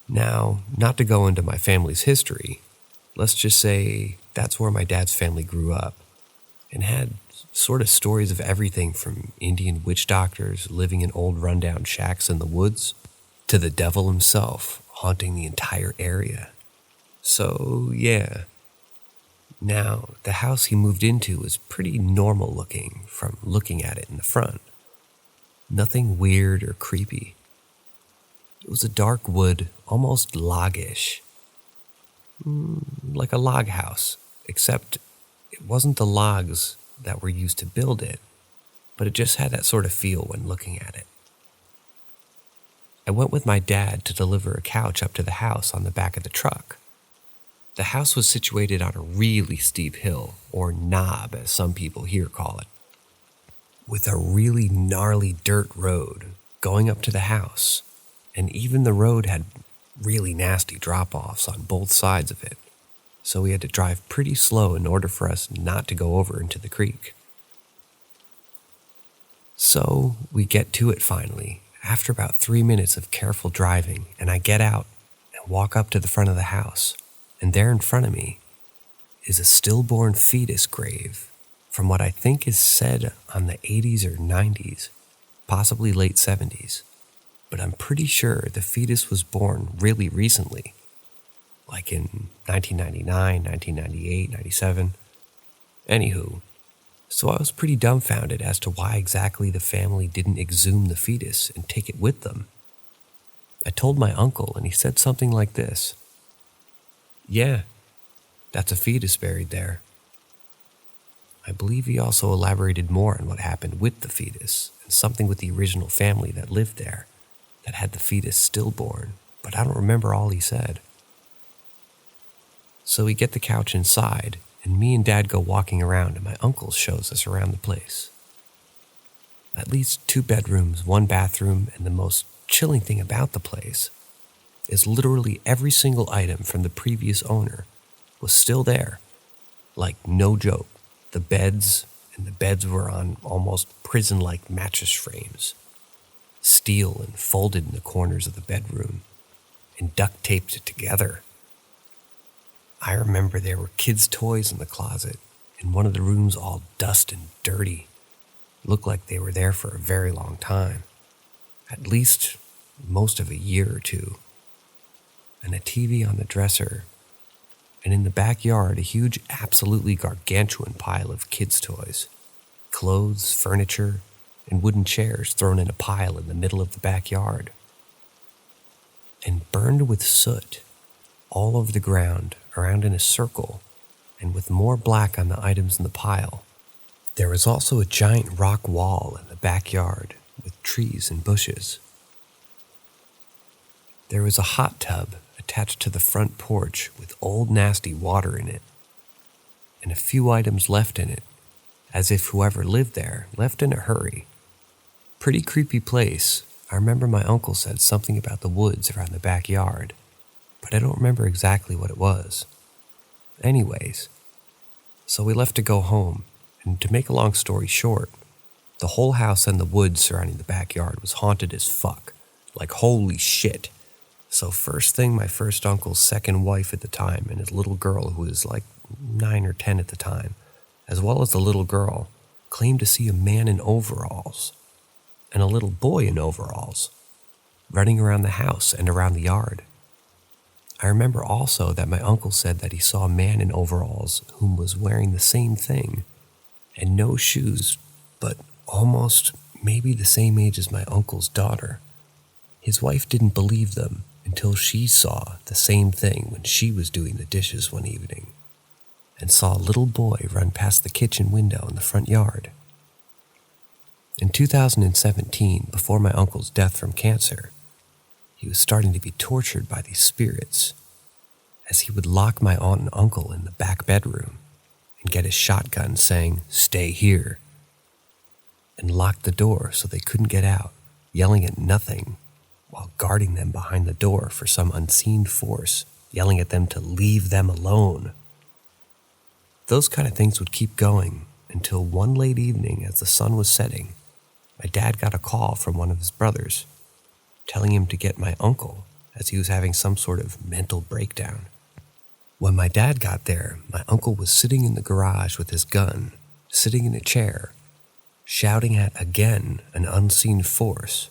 Now, not to go into my family's history, let's just say that's where my dad's family grew up, and had sort of stories of everything from Indian witch doctors living in old rundown shacks in the woods, to the devil himself haunting the entire area. So, yeah. Now, the house he moved into was pretty normal looking from looking at it in the front. Nothing weird or creepy. It was a dark wood, almost loggish. Like a log house, except it wasn't the logs that were used to build it, but it just had that sort of feel when looking at it. I went with my dad to deliver a couch up to the house on the back of the truck. The house was situated on a really steep hill, or knob as some people here call it, with a really gnarly dirt road going up to the house, and even the road had really nasty drop-offs on both sides of it, so we had to drive pretty slow in order for us not to go over into the creek. So we get to it finally, after about 3 minutes of careful driving, and I get out and walk up to the front of the house. And there in front of me is a stillborn fetus grave from what I think is said on the 80s or 90s, possibly late 70s. But I'm pretty sure the fetus was born really recently, like in 1999, 1998, 97. Anywho, so I was pretty dumbfounded as to why exactly the family didn't exhume the fetus and take it with them. I told my uncle, and he said something like this: "Yeah, that's a fetus buried there." I believe he also elaborated more on what happened with the fetus and something with the original family that lived there that had the fetus stillborn, but I don't remember all he said. So we get the couch inside, and me and Dad go walking around, and my uncle shows us around the place. At least 2 bedrooms, 1 bathroom, and the most chilling thing about the place is literally every single item from the previous owner was still there. Like, no joke. The beds were on almost prison-like mattress frames, steel and folded in the corners of the bedroom. and duct taped it together. I remember there were kids' toys in the closet, and one of the rooms all dust and dirty. It looked like they were there for a very long time, at least most of a year or two. And a TV on the dresser, and in the backyard a huge, absolutely gargantuan pile of kids' toys. Clothes, furniture, and wooden chairs thrown in a pile in the middle of the backyard. And burned with soot all over the ground, around in a circle, and with more black on the items in the pile. There was also a giant rock wall in the backyard with trees and bushes. There was a hot tub attached to the front porch with old nasty water in it, and a few items left in it, as if whoever lived there left in a hurry. Pretty creepy place. I remember my uncle said something about the woods around the backyard, but I don't remember exactly what it was. Anyways, so we left to go home, and to make a long story short, the whole house and the woods surrounding the backyard was haunted as fuck. Like, holy shit. So first thing, my first uncle's second wife at the time and his little girl, who was like 9 or 10 at the time, as well as the little girl, claimed to see a man in overalls and a little boy in overalls running around the house and around the yard. I remember also that my uncle said that he saw a man in overalls whom was wearing the same thing and no shoes, but almost maybe the same age as my uncle's daughter. His wife didn't believe them until she saw the same thing when she was doing the dishes one evening and saw a little boy run past the kitchen window in the front yard. In 2017, before my uncle's death from cancer, he was starting to be tortured by these spirits, as he would lock my aunt and uncle in the back bedroom and get his shotgun saying, "Stay here," and lock the door so they couldn't get out, yelling at nothing while guarding them behind the door for some unseen force, yelling at them to leave them alone. Those kind of things would keep going until one late evening as the sun was setting, my dad got a call from one of his brothers telling him to get my uncle as he was having some sort of mental breakdown. When my dad got there, my uncle was sitting in the garage with his gun, sitting in a chair, shouting at, again, an unseen force.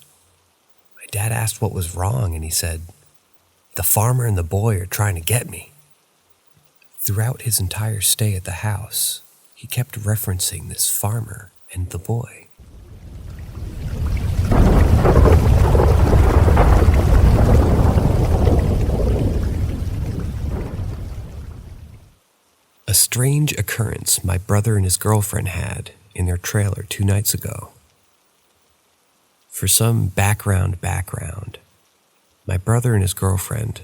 My dad asked what was wrong, and he said, "The farmer and the boy are trying to get me." Throughout his entire stay at the house, he kept referencing this farmer and the boy. A strange occurrence my brother and his girlfriend had in their trailer 2 nights ago. For some background, my brother and his girlfriend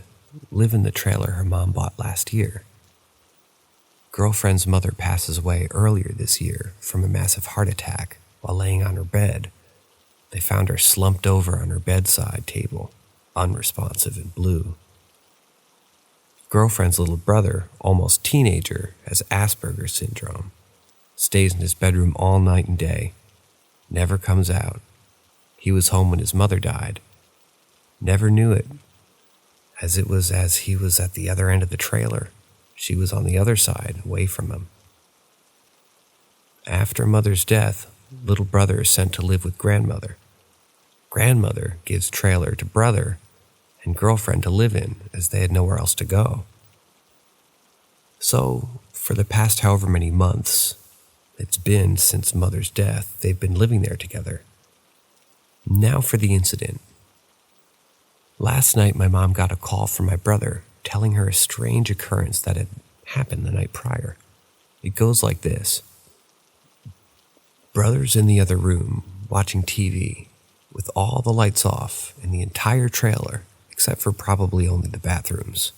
live in the trailer her mom bought last year. Girlfriend's mother passes away earlier this year from a massive heart attack while laying on her bed. They found her slumped over on her bedside table, unresponsive and blue. Girlfriend's little brother, almost teenager, has Asperger's syndrome, stays in his bedroom all night and day, never comes out. He was home when his mother died, never knew it, as he was at the other end of the trailer. She was on the other side, away from him. After mother's death, little brother is sent to live with grandmother. Grandmother gives trailer to brother and girlfriend to live in, as they had nowhere else to go. So, for the past however many months it's been since mother's death, they've been living there together. Now for the incident. Last night, my mom got a call from my brother telling her a strange occurrence that had happened the night prior. It goes like this. Brother's in the other room, watching TV, with all the lights off in the entire trailer, except for probably only the bathrooms.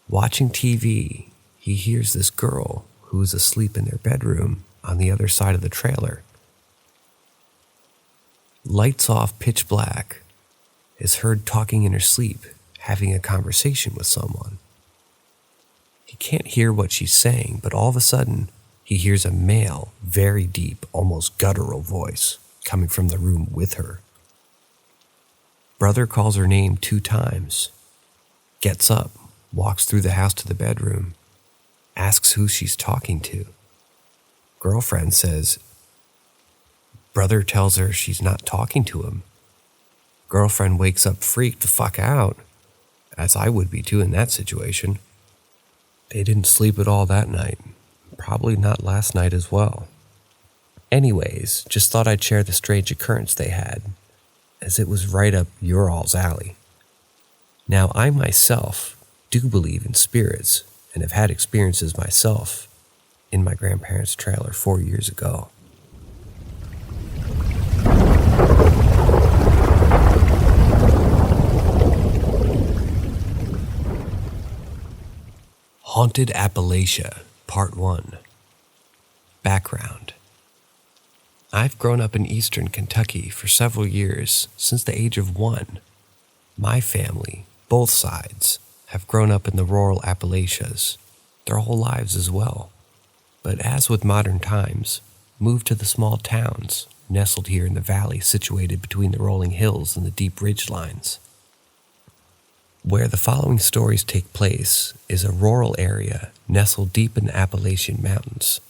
Watching TV, he hears this girl who is asleep in their bedroom on the other side of the trailer. Lights off, pitch black, is heard talking in her sleep, having a conversation with someone. He can't hear what she's saying, but all of a sudden, he hears a male, very deep, almost guttural voice coming from the room with her. Brother calls her name 2 times, gets up, walks through the house to the bedroom, asks who she's talking to. Girlfriend says, brother tells her she's not talking to him. Girlfriend wakes up freaked the fuck out, as I would be too in that situation. They didn't sleep at all that night, probably not last night as well. Anyways, just thought I'd share the strange occurrence they had, as it was right up your all's alley. Now, I myself do believe in spirits and have had experiences myself in my grandparents' trailer 4 years ago. Haunted Appalachia, Part 1. Background. I've grown up in eastern Kentucky for several years, since the age of 1. My family, both sides, have grown up in the rural Appalachias, their whole lives as well. But as with modern times, moved to the small towns, nestled here in the valley situated between the rolling hills and the deep ridge lines. Where the following stories take place is a rural area nestled deep in the Appalachian Mountains.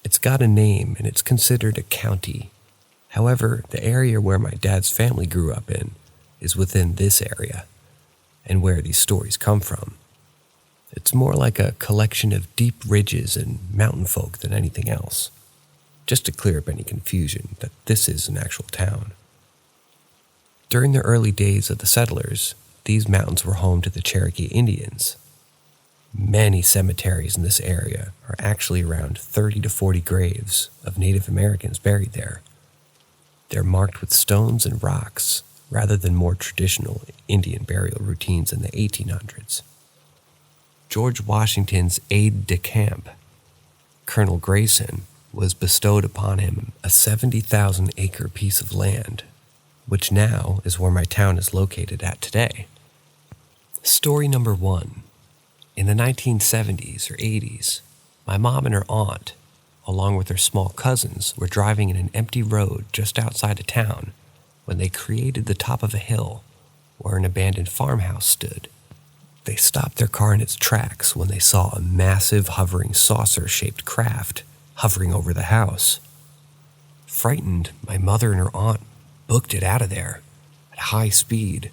It's got a name and it's considered a county. However, the area where my dad's family grew up in is within this area, and where these stories come from. It's more like a collection of deep ridges and mountain folk than anything else, just to clear up any confusion that this is an actual town. During the early days of the settlers, these mountains were home to the Cherokee Indians. Many cemeteries in this area are actually around 30 to 40 graves of Native Americans buried there. They're marked with stones and rocks, rather than more traditional Indian burial routines in the 1800s. George Washington's aide-de-camp, Colonel Grayson, was bestowed upon him a 70,000-acre piece of land, which now is where my town is located at today. Story number 1. In the 1970s or 80s, my mom and her aunt, along with their small cousins, were driving in an empty road just outside of town when they created the top of a hill where an abandoned farmhouse stood. They stopped their car in its tracks when they saw a massive hovering saucer-shaped craft hovering over the house. Frightened, my mother and her aunt booked it out of there at high speed.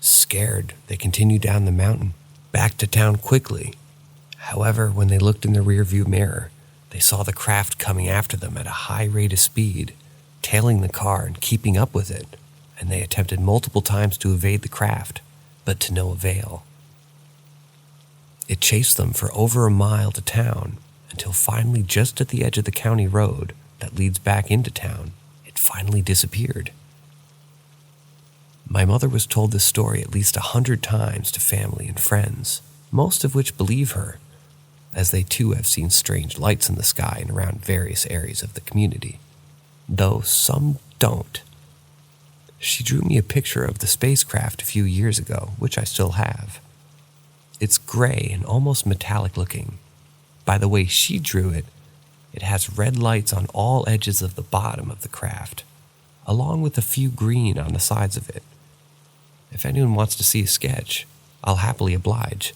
Scared, they continued down the mountain, back to town quickly. However, when they looked in the rearview mirror, they saw the craft coming after them at a high rate of speed, tailing the car and keeping up with it, and they attempted multiple times to evade the craft, but to no avail. It chased them for over a mile to town, until finally just at the edge of the county road that leads back into town, it finally disappeared. My mother was told this story at least 100 times to family and friends, most of which believe her, as they too have seen strange lights in the sky and around various areas of the community, though some don't. She drew me a picture of the spacecraft a few years ago, which I still have. It's gray and almost metallic looking. By the way she drew it, it has red lights on all edges of the bottom of the craft, along with a few green on the sides of it. If anyone wants to see a sketch, I'll happily oblige.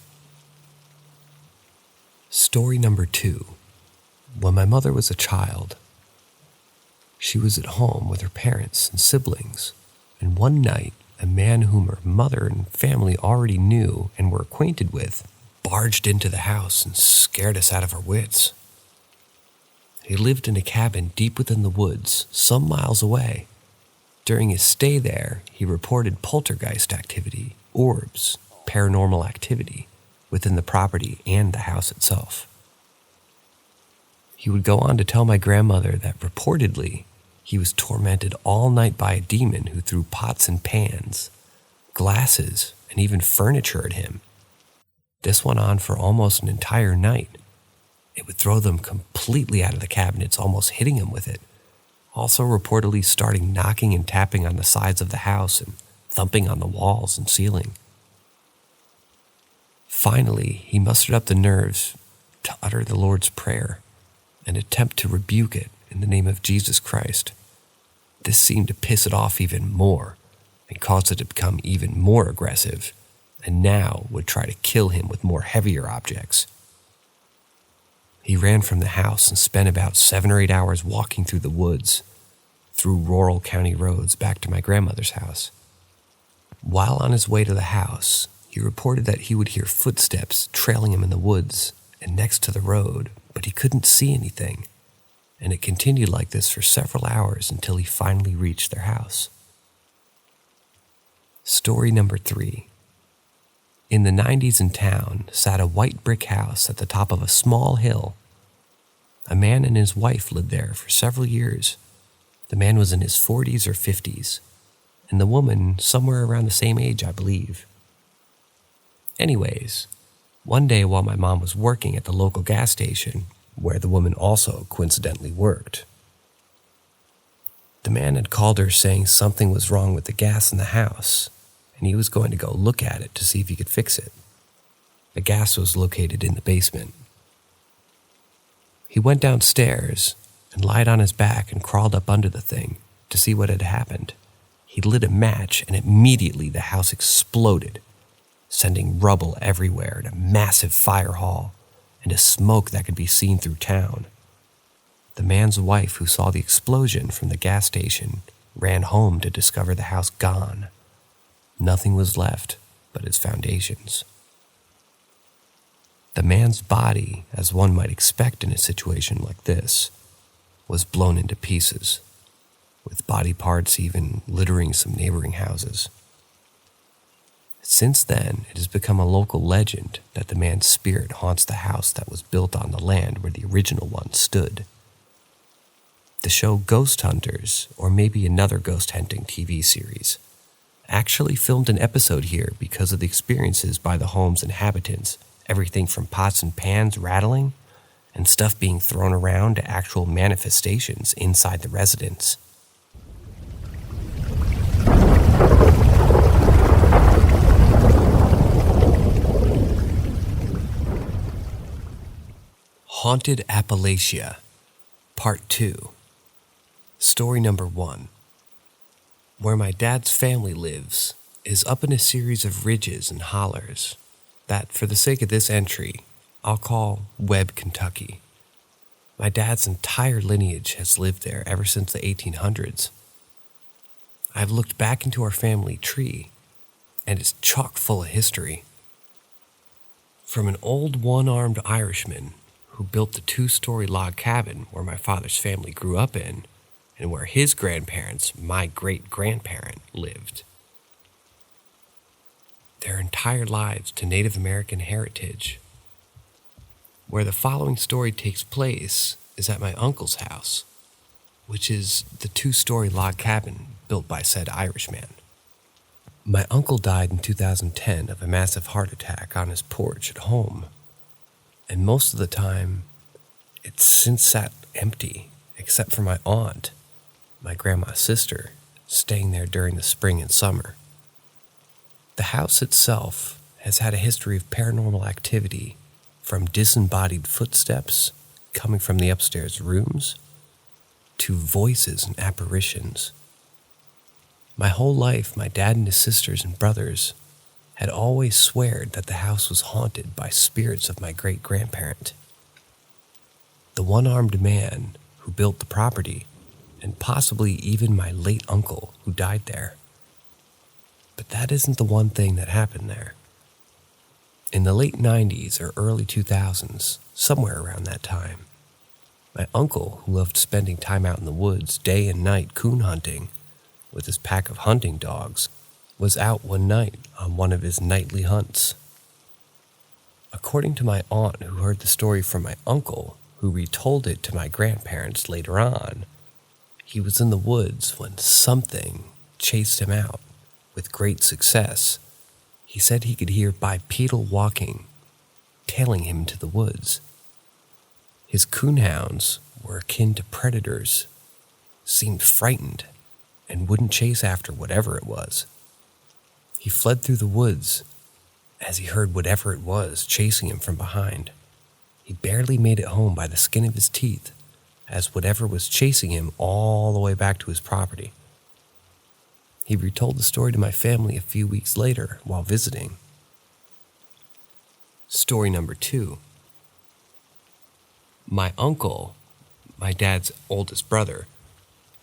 Story number 2. When my mother was a child, she was at home with her parents and siblings, and one night, a man whom her mother and family already knew and were acquainted with barged into the house and scared us out of our wits. He lived in a cabin deep within the woods, some miles away. During his stay there, he reported poltergeist activity, orbs, paranormal activity within the property and the house itself. He would go on to tell my grandmother that reportedly he was tormented all night by a demon who threw pots and pans, glasses, and even furniture at him. This went on for almost an entire night. It would throw them completely out of the cabinets, almost hitting him with it. Also reportedly starting knocking and tapping on the sides of the house and thumping on the walls and ceiling. Finally, he mustered up the nerves to utter the Lord's Prayer and attempt to rebuke it in the name of Jesus Christ. This seemed to piss it off even more, and caused it to become even more aggressive, and now would try to kill him with more heavier objects. He ran from the house and spent about 7 or 8 hours walking through the woods, through rural county roads back to my grandmother's house. While on his way to the house, he reported that he would hear footsteps trailing him in the woods and next to the road, but he couldn't see anything, and it continued like this for several hours until he finally reached their house. Story number 3. In the 90s in town sat a white brick house at the top of a small hill. A man and his wife lived there for several years. The man was in his 40s or 50s, and the woman somewhere around the same age, I believe. Anyways, one day while my mom was working at the local gas station, where the woman also coincidentally worked, the man had called her saying something was wrong with the gas in the house, and he was going to go look at it to see if he could fix it. The gas was located in the basement. He went downstairs and lied on his back and crawled up under the thing to see what had happened. He lit a match, and immediately the house exploded, sending rubble everywhere and a massive fire hall and a smoke that could be seen through town. The man's wife, who saw the explosion from the gas station, ran home to discover the house gone. Nothing was left but its foundations. The man's body, as one might expect in a situation like this, was blown into pieces, with body parts even littering some neighboring houses. Since then, it has become a local legend that the man's spirit haunts the house that was built on the land where the original one stood. The show Ghost Hunters, or maybe another ghost hunting TV series, actually filmed an episode here because of the experiences by the home's inhabitants, everything from pots and pans rattling and stuff being thrown around to actual manifestations inside the residence. Haunted Appalachia, Part 2. Story number 1. Where my dad's family lives is up in a series of ridges and hollers that, for the sake of this entry, I'll call Webb, Kentucky. My dad's entire lineage has lived there ever since the 1800s. I've looked back into our family tree, and it's chock full of history. From an old one-armed Irishman who built the 2-story log cabin where my father's family grew up in, and where his grandparents, my great-grandparent, lived. Their entire lives to Native American heritage. Where the following story takes place is at my uncle's house, which is the 2-story log cabin built by said Irishman. My uncle died in 2010 of a massive heart attack on his porch at home, and most of the time, it's since sat empty, except for my aunt, my grandma's sister, staying there during the spring and summer. The house itself has had a history of paranormal activity, from disembodied footsteps coming from the upstairs rooms to voices and apparitions. My whole life, my dad and his sisters and brothers had always sweared that the house was haunted by spirits of my great-grandparent, the one-armed man who built the property, and possibly even my late uncle who died there. But that isn't the one thing that happened there. In the late 90s or early 2000s, somewhere around that time, my uncle, who loved spending time out in the woods day and night coon hunting with his pack of hunting dogs, was out one night on one of his nightly hunts. According to my aunt, who heard the story from my uncle, who retold it to my grandparents later on, he was in the woods when something chased him out with great success. He said he could hear bipedal walking, tailing him to the woods. His coonhounds were akin to predators, seemed frightened, and wouldn't chase after whatever it was. He fled through the woods as he heard whatever it was chasing him from behind. He barely made it home by the skin of his teeth, as whatever was chasing him all the way back to his property. He retold the story to my family a few weeks later while visiting. Story number 2. My uncle, my dad's oldest brother,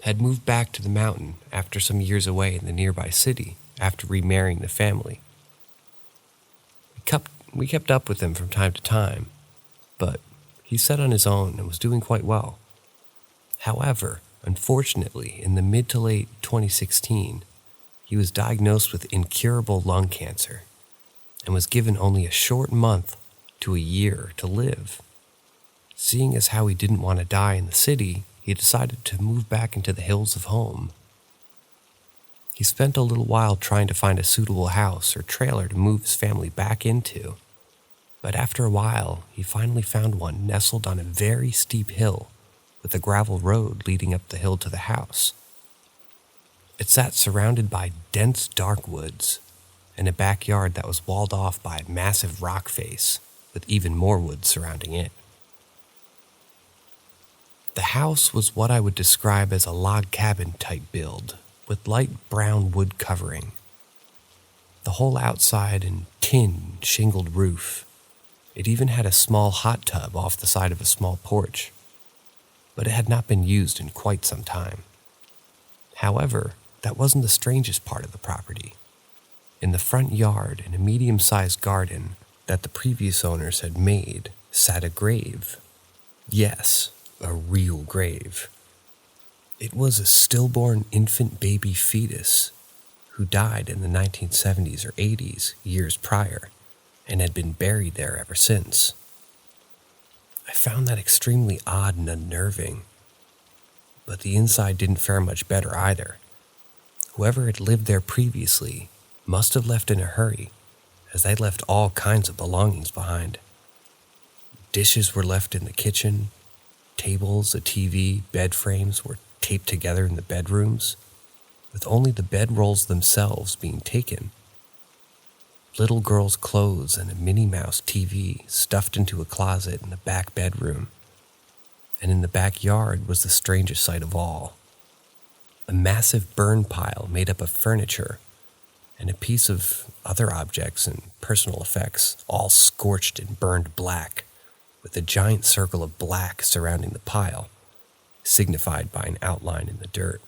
had moved back to the mountain after some years away in the nearby city after remarrying the family. We kept up with him from time to time, but he set on his own and was doing quite well. However, unfortunately, in the mid to late 2016, he was diagnosed with incurable lung cancer and was given only a short month to a year to live. Seeing as how he didn't want to die in the city, he decided to move back into the hills of home. He spent a little while trying to find a suitable house or trailer to move his family back into, but after a while, he finally found one nestled on a very steep hill with a gravel road leading up the hill to the house. It sat surrounded by dense dark woods and a backyard that was walled off by a massive rock face with even more woods surrounding it. The house was what I would describe as a log cabin type build with light brown wood covering. The whole outside and tin shingled roof. It even had a small hot tub off the side of a small porch, but it had not been used in quite some time. However, that wasn't the strangest part of the property. In the front yard, in a medium-sized garden that the previous owners had made, sat a grave. Yes, a real grave. It was a stillborn infant baby fetus who died in the 1970s or 80s, years prior, and had been buried there ever since. I found that extremely odd and unnerving, but the inside didn't fare much better either. Whoever had lived there previously must have left in a hurry, as they left all kinds of belongings behind. Dishes were left in the kitchen, tables, a TV, bed frames were taped together in the bedrooms, with only the bedrolls themselves being taken. Little girls' clothes and a Minnie Mouse TV stuffed into a closet in the back bedroom. And in the backyard was the strangest sight of all. A massive burn pile made up of furniture and a piece of other objects and personal effects, all scorched and burned black, with a giant circle of black surrounding the pile, signified by an outline in the dirt.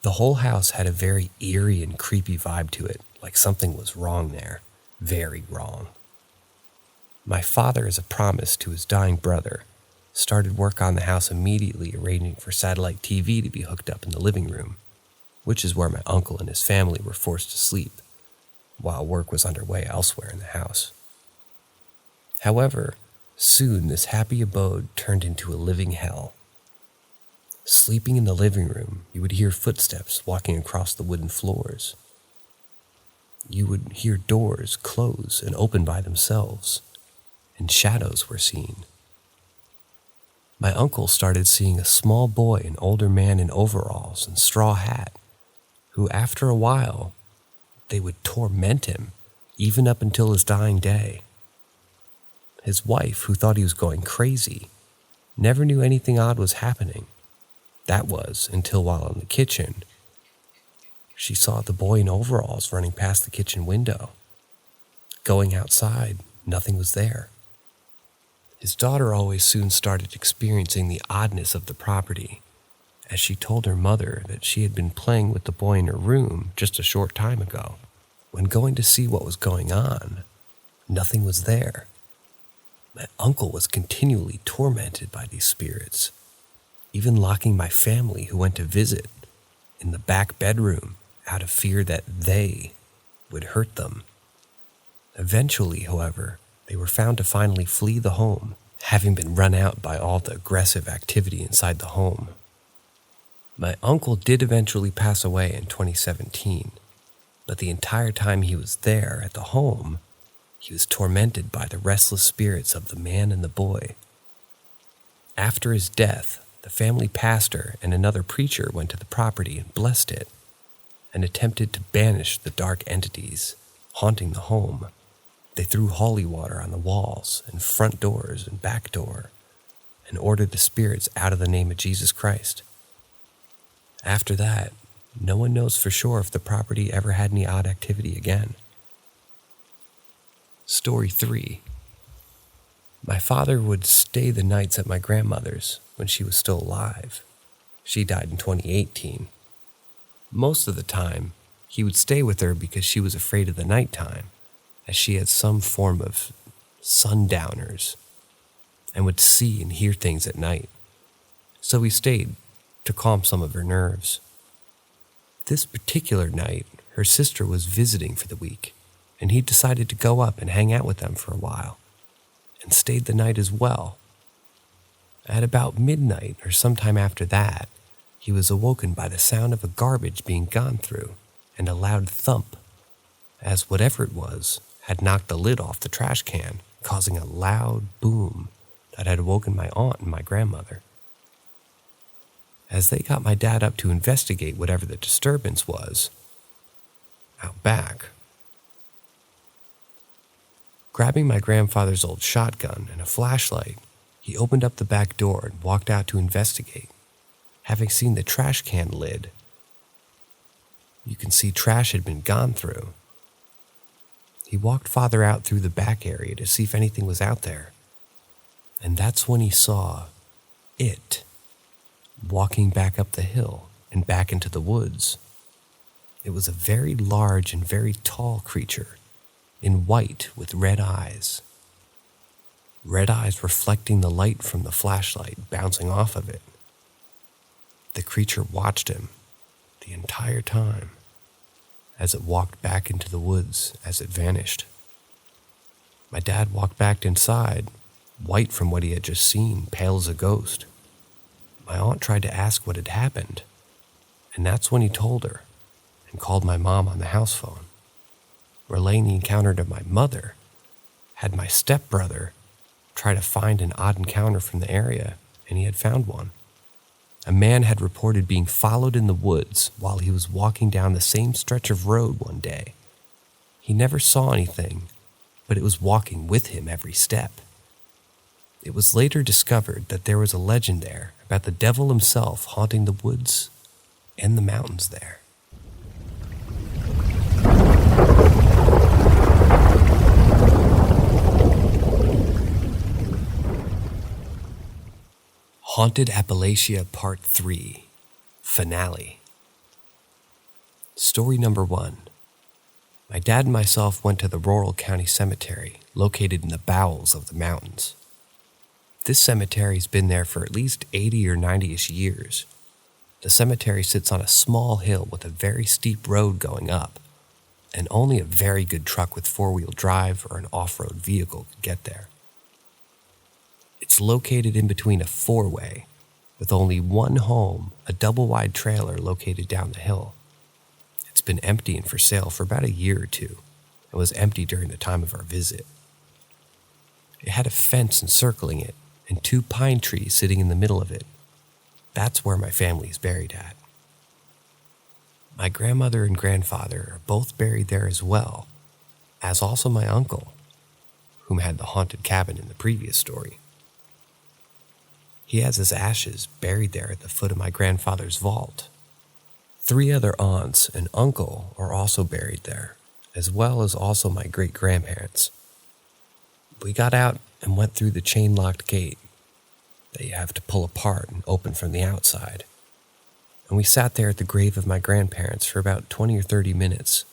The whole house had a very eerie and creepy vibe to it, like something was wrong there, very wrong. My father, as a promise to his dying brother, started work on the house immediately, arranging for satellite TV to be hooked up in the living room, which is where my uncle and his family were forced to sleep, while work was underway elsewhere in the house. However, soon this happy abode turned into a living hell. Sleeping in the living room, you would hear footsteps walking across the wooden floors. You would hear doors close and open by themselves, and shadows were seen. My uncle started seeing a small boy, an older man in overalls and straw hat, who after a while, they would torment him, even up until his dying day. His wife, who thought he was going crazy, never knew anything odd was happening. That was until while in the kitchen, she saw the boy in overalls running past the kitchen window. Going outside, nothing was there. His daughter always soon started experiencing the oddness of the property, as she told her mother that she had been playing with the boy in her room just a short time ago. When going to see what was going on, nothing was there. My uncle was continually tormented by these spirits, even locking my family who went to visit in the back bedroom out of fear that they would hurt them. Eventually, however, they were found to finally flee the home, having been run out by all the aggressive activity inside the home. My uncle did eventually pass away in 2017, but the entire time he was there at the home, he was tormented by the restless spirits of the man and the boy. After his death, the family pastor and another preacher went to the property and blessed it, and attempted to banish the dark entities haunting the home. They threw holy water on the walls and front doors and back door, and ordered the spirits out of the name of Jesus Christ. After that, No one knows for sure if the property ever had any odd activity again. Story 3. My father would stay the nights at my grandmother's when she was still alive. She died in 2018. Most of the time, he would stay with her because she was afraid of the nighttime, as she had some form of sundowners and would see and hear things at night. So he stayed to calm some of her nerves. This particular night, her sister was visiting for the week, and he decided to go up and hang out with them for a while, and stayed the night as well. At about midnight or sometime after that, he was awoken by the sound of a garbage being gone through and a loud thump, as whatever it was had knocked the lid off the trash can, causing a loud boom that had awoken my aunt and my grandmother. As they got my dad up to investigate whatever the disturbance was, out back, grabbing my grandfather's old shotgun and a flashlight, he opened up the back door and walked out to investigate. Having seen the trash can lid, you can see trash had been gone through. He walked farther out through the back area to see if anything was out there, and that's when he saw it walking back up the hill and back into the woods. It was a very large and very tall creature, in white with red eyes. Red eyes reflecting the light from the flashlight bouncing off of it. The creature watched him the entire time as it walked back into the woods as it vanished. My dad walked back inside, white from what he had just seen, pale as a ghost. My aunt tried to ask what had happened, and that's when he told her and called my mom on the house phone, relaying the encounter to my mother. Had my stepbrother try to find an odd encounter from the area, and he had found one. A man had reported being followed in the woods while he was walking down the same stretch of road one day. He never saw anything, but it was walking with him every step. It was later discovered that there was a legend there about the devil himself haunting the woods and the mountains there. Haunted Appalachia Part 3, Finale. Story number 1. My dad and myself went to the rural county cemetery located in the bowels of the mountains. This cemetery's been there for at least 80 or 90-ish years. The cemetery sits on a small hill with a very steep road going up, and only a very good truck with four-wheel drive or an off-road vehicle could get there. It's located in between a four-way, with only one home, a double-wide trailer located down the hill. It's been empty and for sale for about a year or two, and was empty during the time of our visit. It had a fence encircling it, and 2 pine trees sitting in the middle of it. That's where my family is buried at. My grandmother and grandfather are both buried there as well, as also my uncle, whom had the haunted cabin in the previous story. He has his ashes buried there at the foot of my grandfather's vault. 3 other aunts and uncle are also buried there, as well as also my great-grandparents. We got out and went through the chain-locked gate that you have to pull apart and open from the outside, and we sat there at the grave of my grandparents for about 20 or 30 minutes.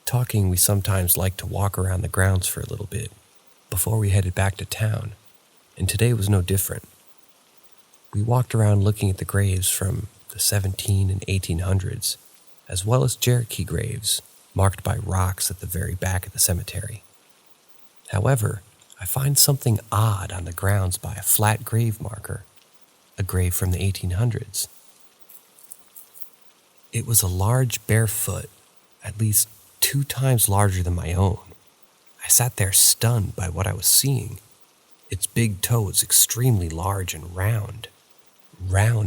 Talking, we sometimes liked to walk around the grounds for a little bit before we headed back to town, and today was no different. We walked around looking at the graves from the 17 and 1800s, as well as Cherokee graves marked by rocks at the very back of the cemetery. However, I find something odd on the grounds by a flat grave marker, a grave from the 1800s. It was a large bare foot, at least 2 times larger than my own. I sat there stunned by what I was seeing. Its big toe was extremely large and round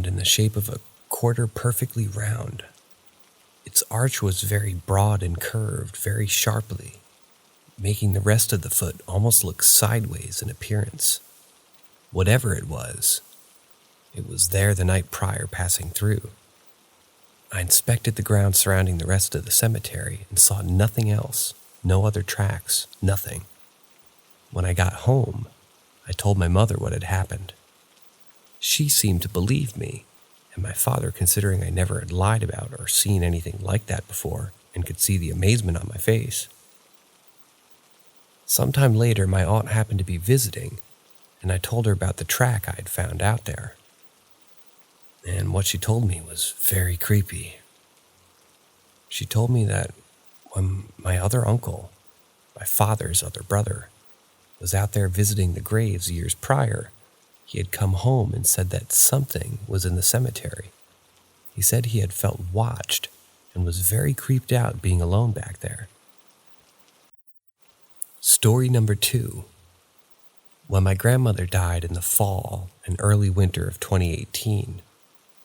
in the shape of a quarter perfectly round. Its arch was very broad and curved very sharply, making the rest of the foot almost look sideways in appearance. Whatever it was there the night prior passing through. I inspected the ground surrounding the rest of the cemetery and saw nothing else, no other tracks, nothing. When I got home, I told my mother what had happened. She seemed to believe me, and my father, considering I never had lied about or seen anything like that before and could see the amazement on my face. Sometime later, my aunt happened to be visiting, and I told her about the track I had found out there. And what she told me was very creepy. She told me that when my other uncle, my father's other brother, was out there visiting the graves years prior, he had come home and said that something was in the cemetery. He said he had felt watched and was very creeped out being alone back there. Story number 2. When my grandmother died in the fall and early winter of 2018,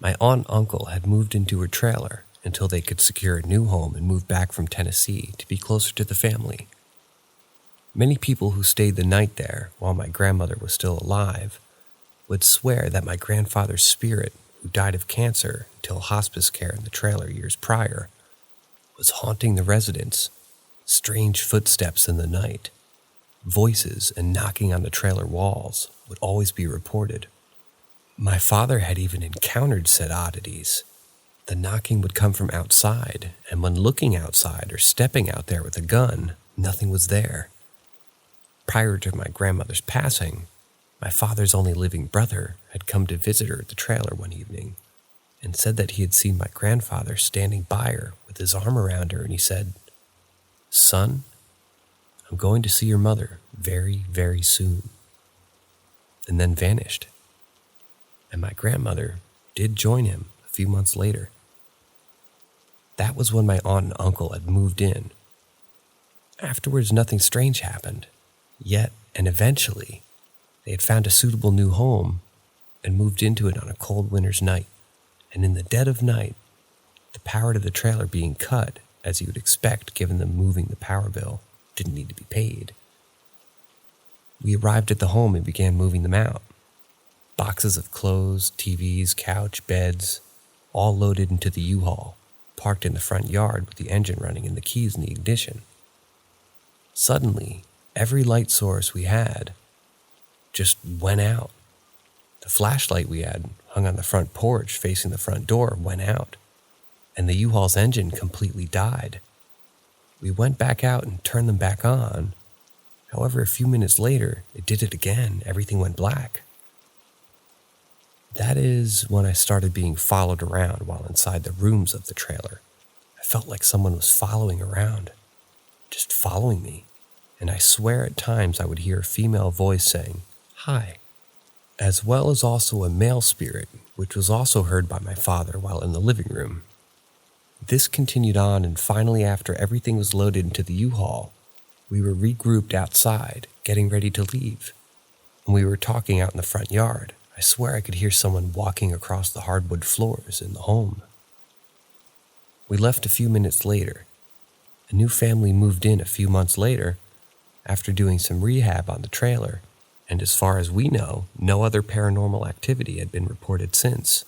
my aunt and uncle had moved into her trailer until they could secure a new home and move back from Tennessee to be closer to the family. Many people who stayed the night there while my grandmother was still alive would swear that my grandfather's spirit, who died of cancer until hospice care in the trailer years prior, was haunting the residents. Strange footsteps in the night, voices and knocking on the trailer walls would always be reported. My father had even encountered said oddities. The knocking would come from outside, and when looking outside or stepping out there with a gun, nothing was there. Prior to my grandmother's passing, my father's only living brother had come to visit her at the trailer one evening and said that he had seen my grandfather standing by her with his arm around her, and he said, "Son, I'm going to see your mother very, very soon," and then vanished. And my grandmother did join him a few months later. That was when my aunt and uncle had moved in. Afterwards, nothing strange happened, yet and eventually, they had found a suitable new home and moved into it on a cold winter's night. And in the dead of night, the power to the trailer being cut, as you would expect given them moving the power bill didn't need to be paid. We arrived at the home and began moving them out. Boxes of clothes, TVs, couch, beds, all loaded into the U-Haul, parked in the front yard with the engine running and the keys in the ignition. Suddenly, every light source we had just went out. The flashlight we had hung on the front porch facing the front door went out, and the U-Haul's engine completely died. We went back out and turned them back on. However, a few minutes later, it did it again. Everything went black. That is when I started being followed around while inside the rooms of the trailer. I felt like someone was following around, just following me. And I swear at times I would hear a female voice saying, "Hi," as well as also a male spirit, which was also heard by my father while in the living room. This continued on, and finally, after everything was loaded into the U-Haul, we were regrouped outside, getting ready to leave. And we were talking out in the front yard. I swear I could hear someone walking across the hardwood floors in the home. We left a few minutes later. A new family moved in a few months later after doing some rehab on the trailer, and as far as we know, no other paranormal activity had been reported since.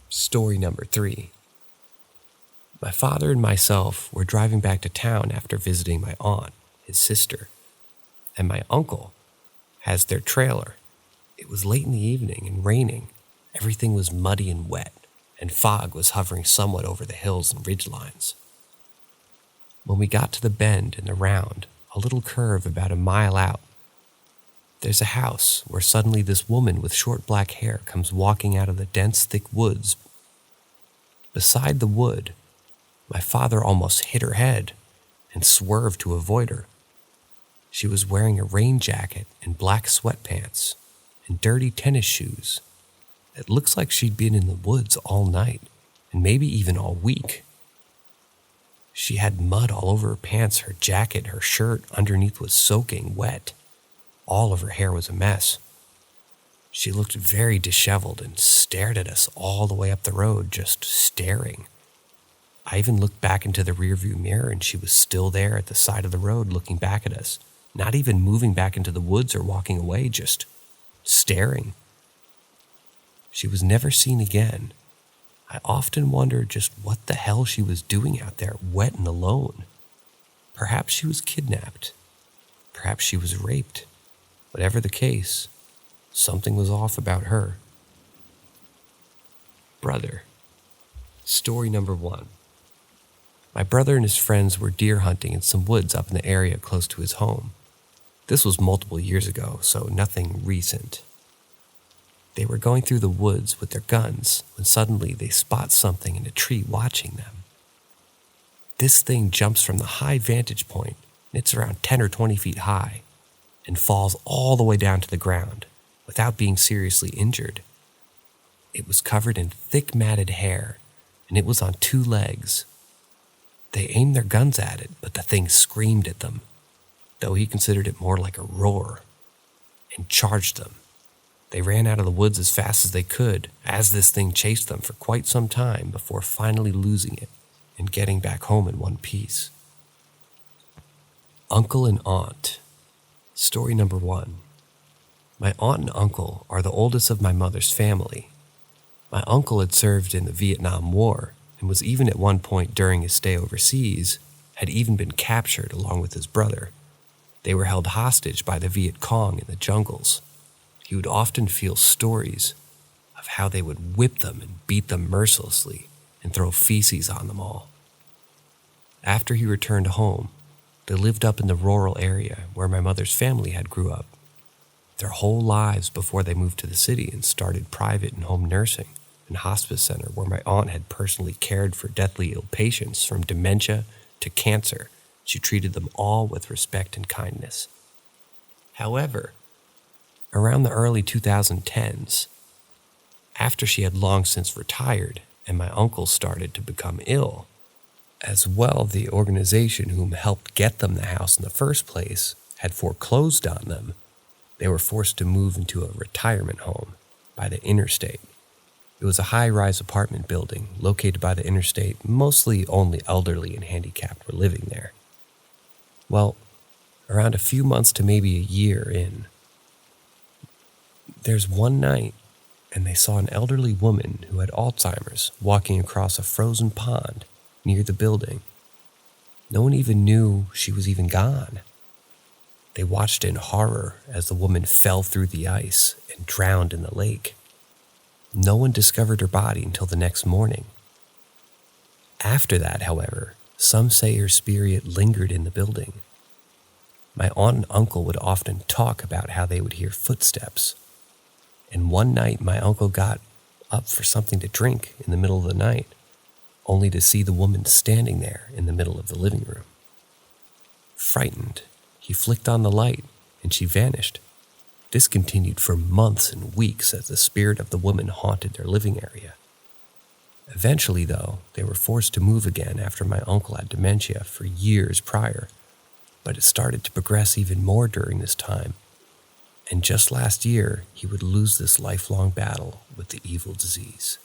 Story number 3. My father and myself were driving back to town after visiting my aunt, his sister, and my uncle has their trailer. It was late in the evening and raining. Everything was muddy and wet, and fog was hovering somewhat over the hills and ridgelines. When we got to the bend in the round, a little curve about a mile out, there's a house where suddenly this woman with short black hair comes walking out of the dense, thick woods. Beside the wood, my father almost hit her head and swerved to avoid her. She was wearing a rain jacket and black sweatpants and dirty tennis shoes. It looks like she'd been in the woods all night and maybe even all week. She had mud all over her pants, her jacket, her shirt underneath was soaking wet. All of her hair was a mess. She looked very disheveled and stared at us all the way up the road, just staring. I even looked back into the rearview mirror and she was still there at the side of the road looking back at us, not even moving back into the woods or walking away, just staring. She was never seen again, I often wondered just what the hell she was doing out there, wet and alone. Perhaps she was kidnapped. Perhaps she was raped. Whatever the case, something was off about her. Brother. Story number 1. My brother and his friends were deer hunting in some woods up in the area close to his home. This was multiple years ago, so nothing recent. They were going through the woods with their guns when suddenly they spot something in a tree watching them. This thing jumps from the high vantage point, and it's around 10 or 20 feet high, and falls all the way down to the ground without being seriously injured. It was covered in thick matted hair, and it was on 2 legs. They aimed their guns at it, but the thing screamed at them, though he considered it more like a roar, and charged them. They ran out of the woods as fast as they could, as this thing chased them for quite some time before finally losing it and getting back home in one piece. Uncle and Aunt. Story number 1. My aunt and uncle are the oldest of my mother's family. My uncle had served in the Vietnam War and was even at one point during his stay overseas, had even been captured along with his brother. They were held hostage by the Viet Cong in the jungles. He would often feel stories of how they would whip them and beat them mercilessly and throw feces on them all. After he returned home, they lived up in the rural area where my mother's family had grew up. Their whole lives before they moved to the city and started private and home nursing and hospice center where my aunt had personally cared for deathly ill patients from dementia to cancer. She treated them all with respect and kindness. However, around the early 2010s, after she had long since retired and my uncle started to become ill, as well the organization whom helped get them the house in the first place had foreclosed on them, they were forced to move into a retirement home by the interstate. It was a high-rise apartment building located by the interstate. Mostly only elderly and handicapped were living there. Well, around a few months to maybe a year in, there's one night, and they saw an elderly woman who had Alzheimer's walking across a frozen pond near the building. No one even knew she was even gone. They watched in horror as the woman fell through the ice and drowned in the lake. No one discovered her body until the next morning. After that, however, some say her spirit lingered in the building. My aunt and uncle would often talk about how they would hear footsteps. And one night my uncle got up for something to drink in the middle of the night, only to see the woman standing there in the middle of the living room. Frightened, he flicked on the light and she vanished. This continued for months and weeks as the spirit of the woman haunted their living area. Eventually, though, they were forced to move again after my uncle had dementia for years prior, but it started to progress even more during this time. And just last year, he would lose this lifelong battle with the evil disease.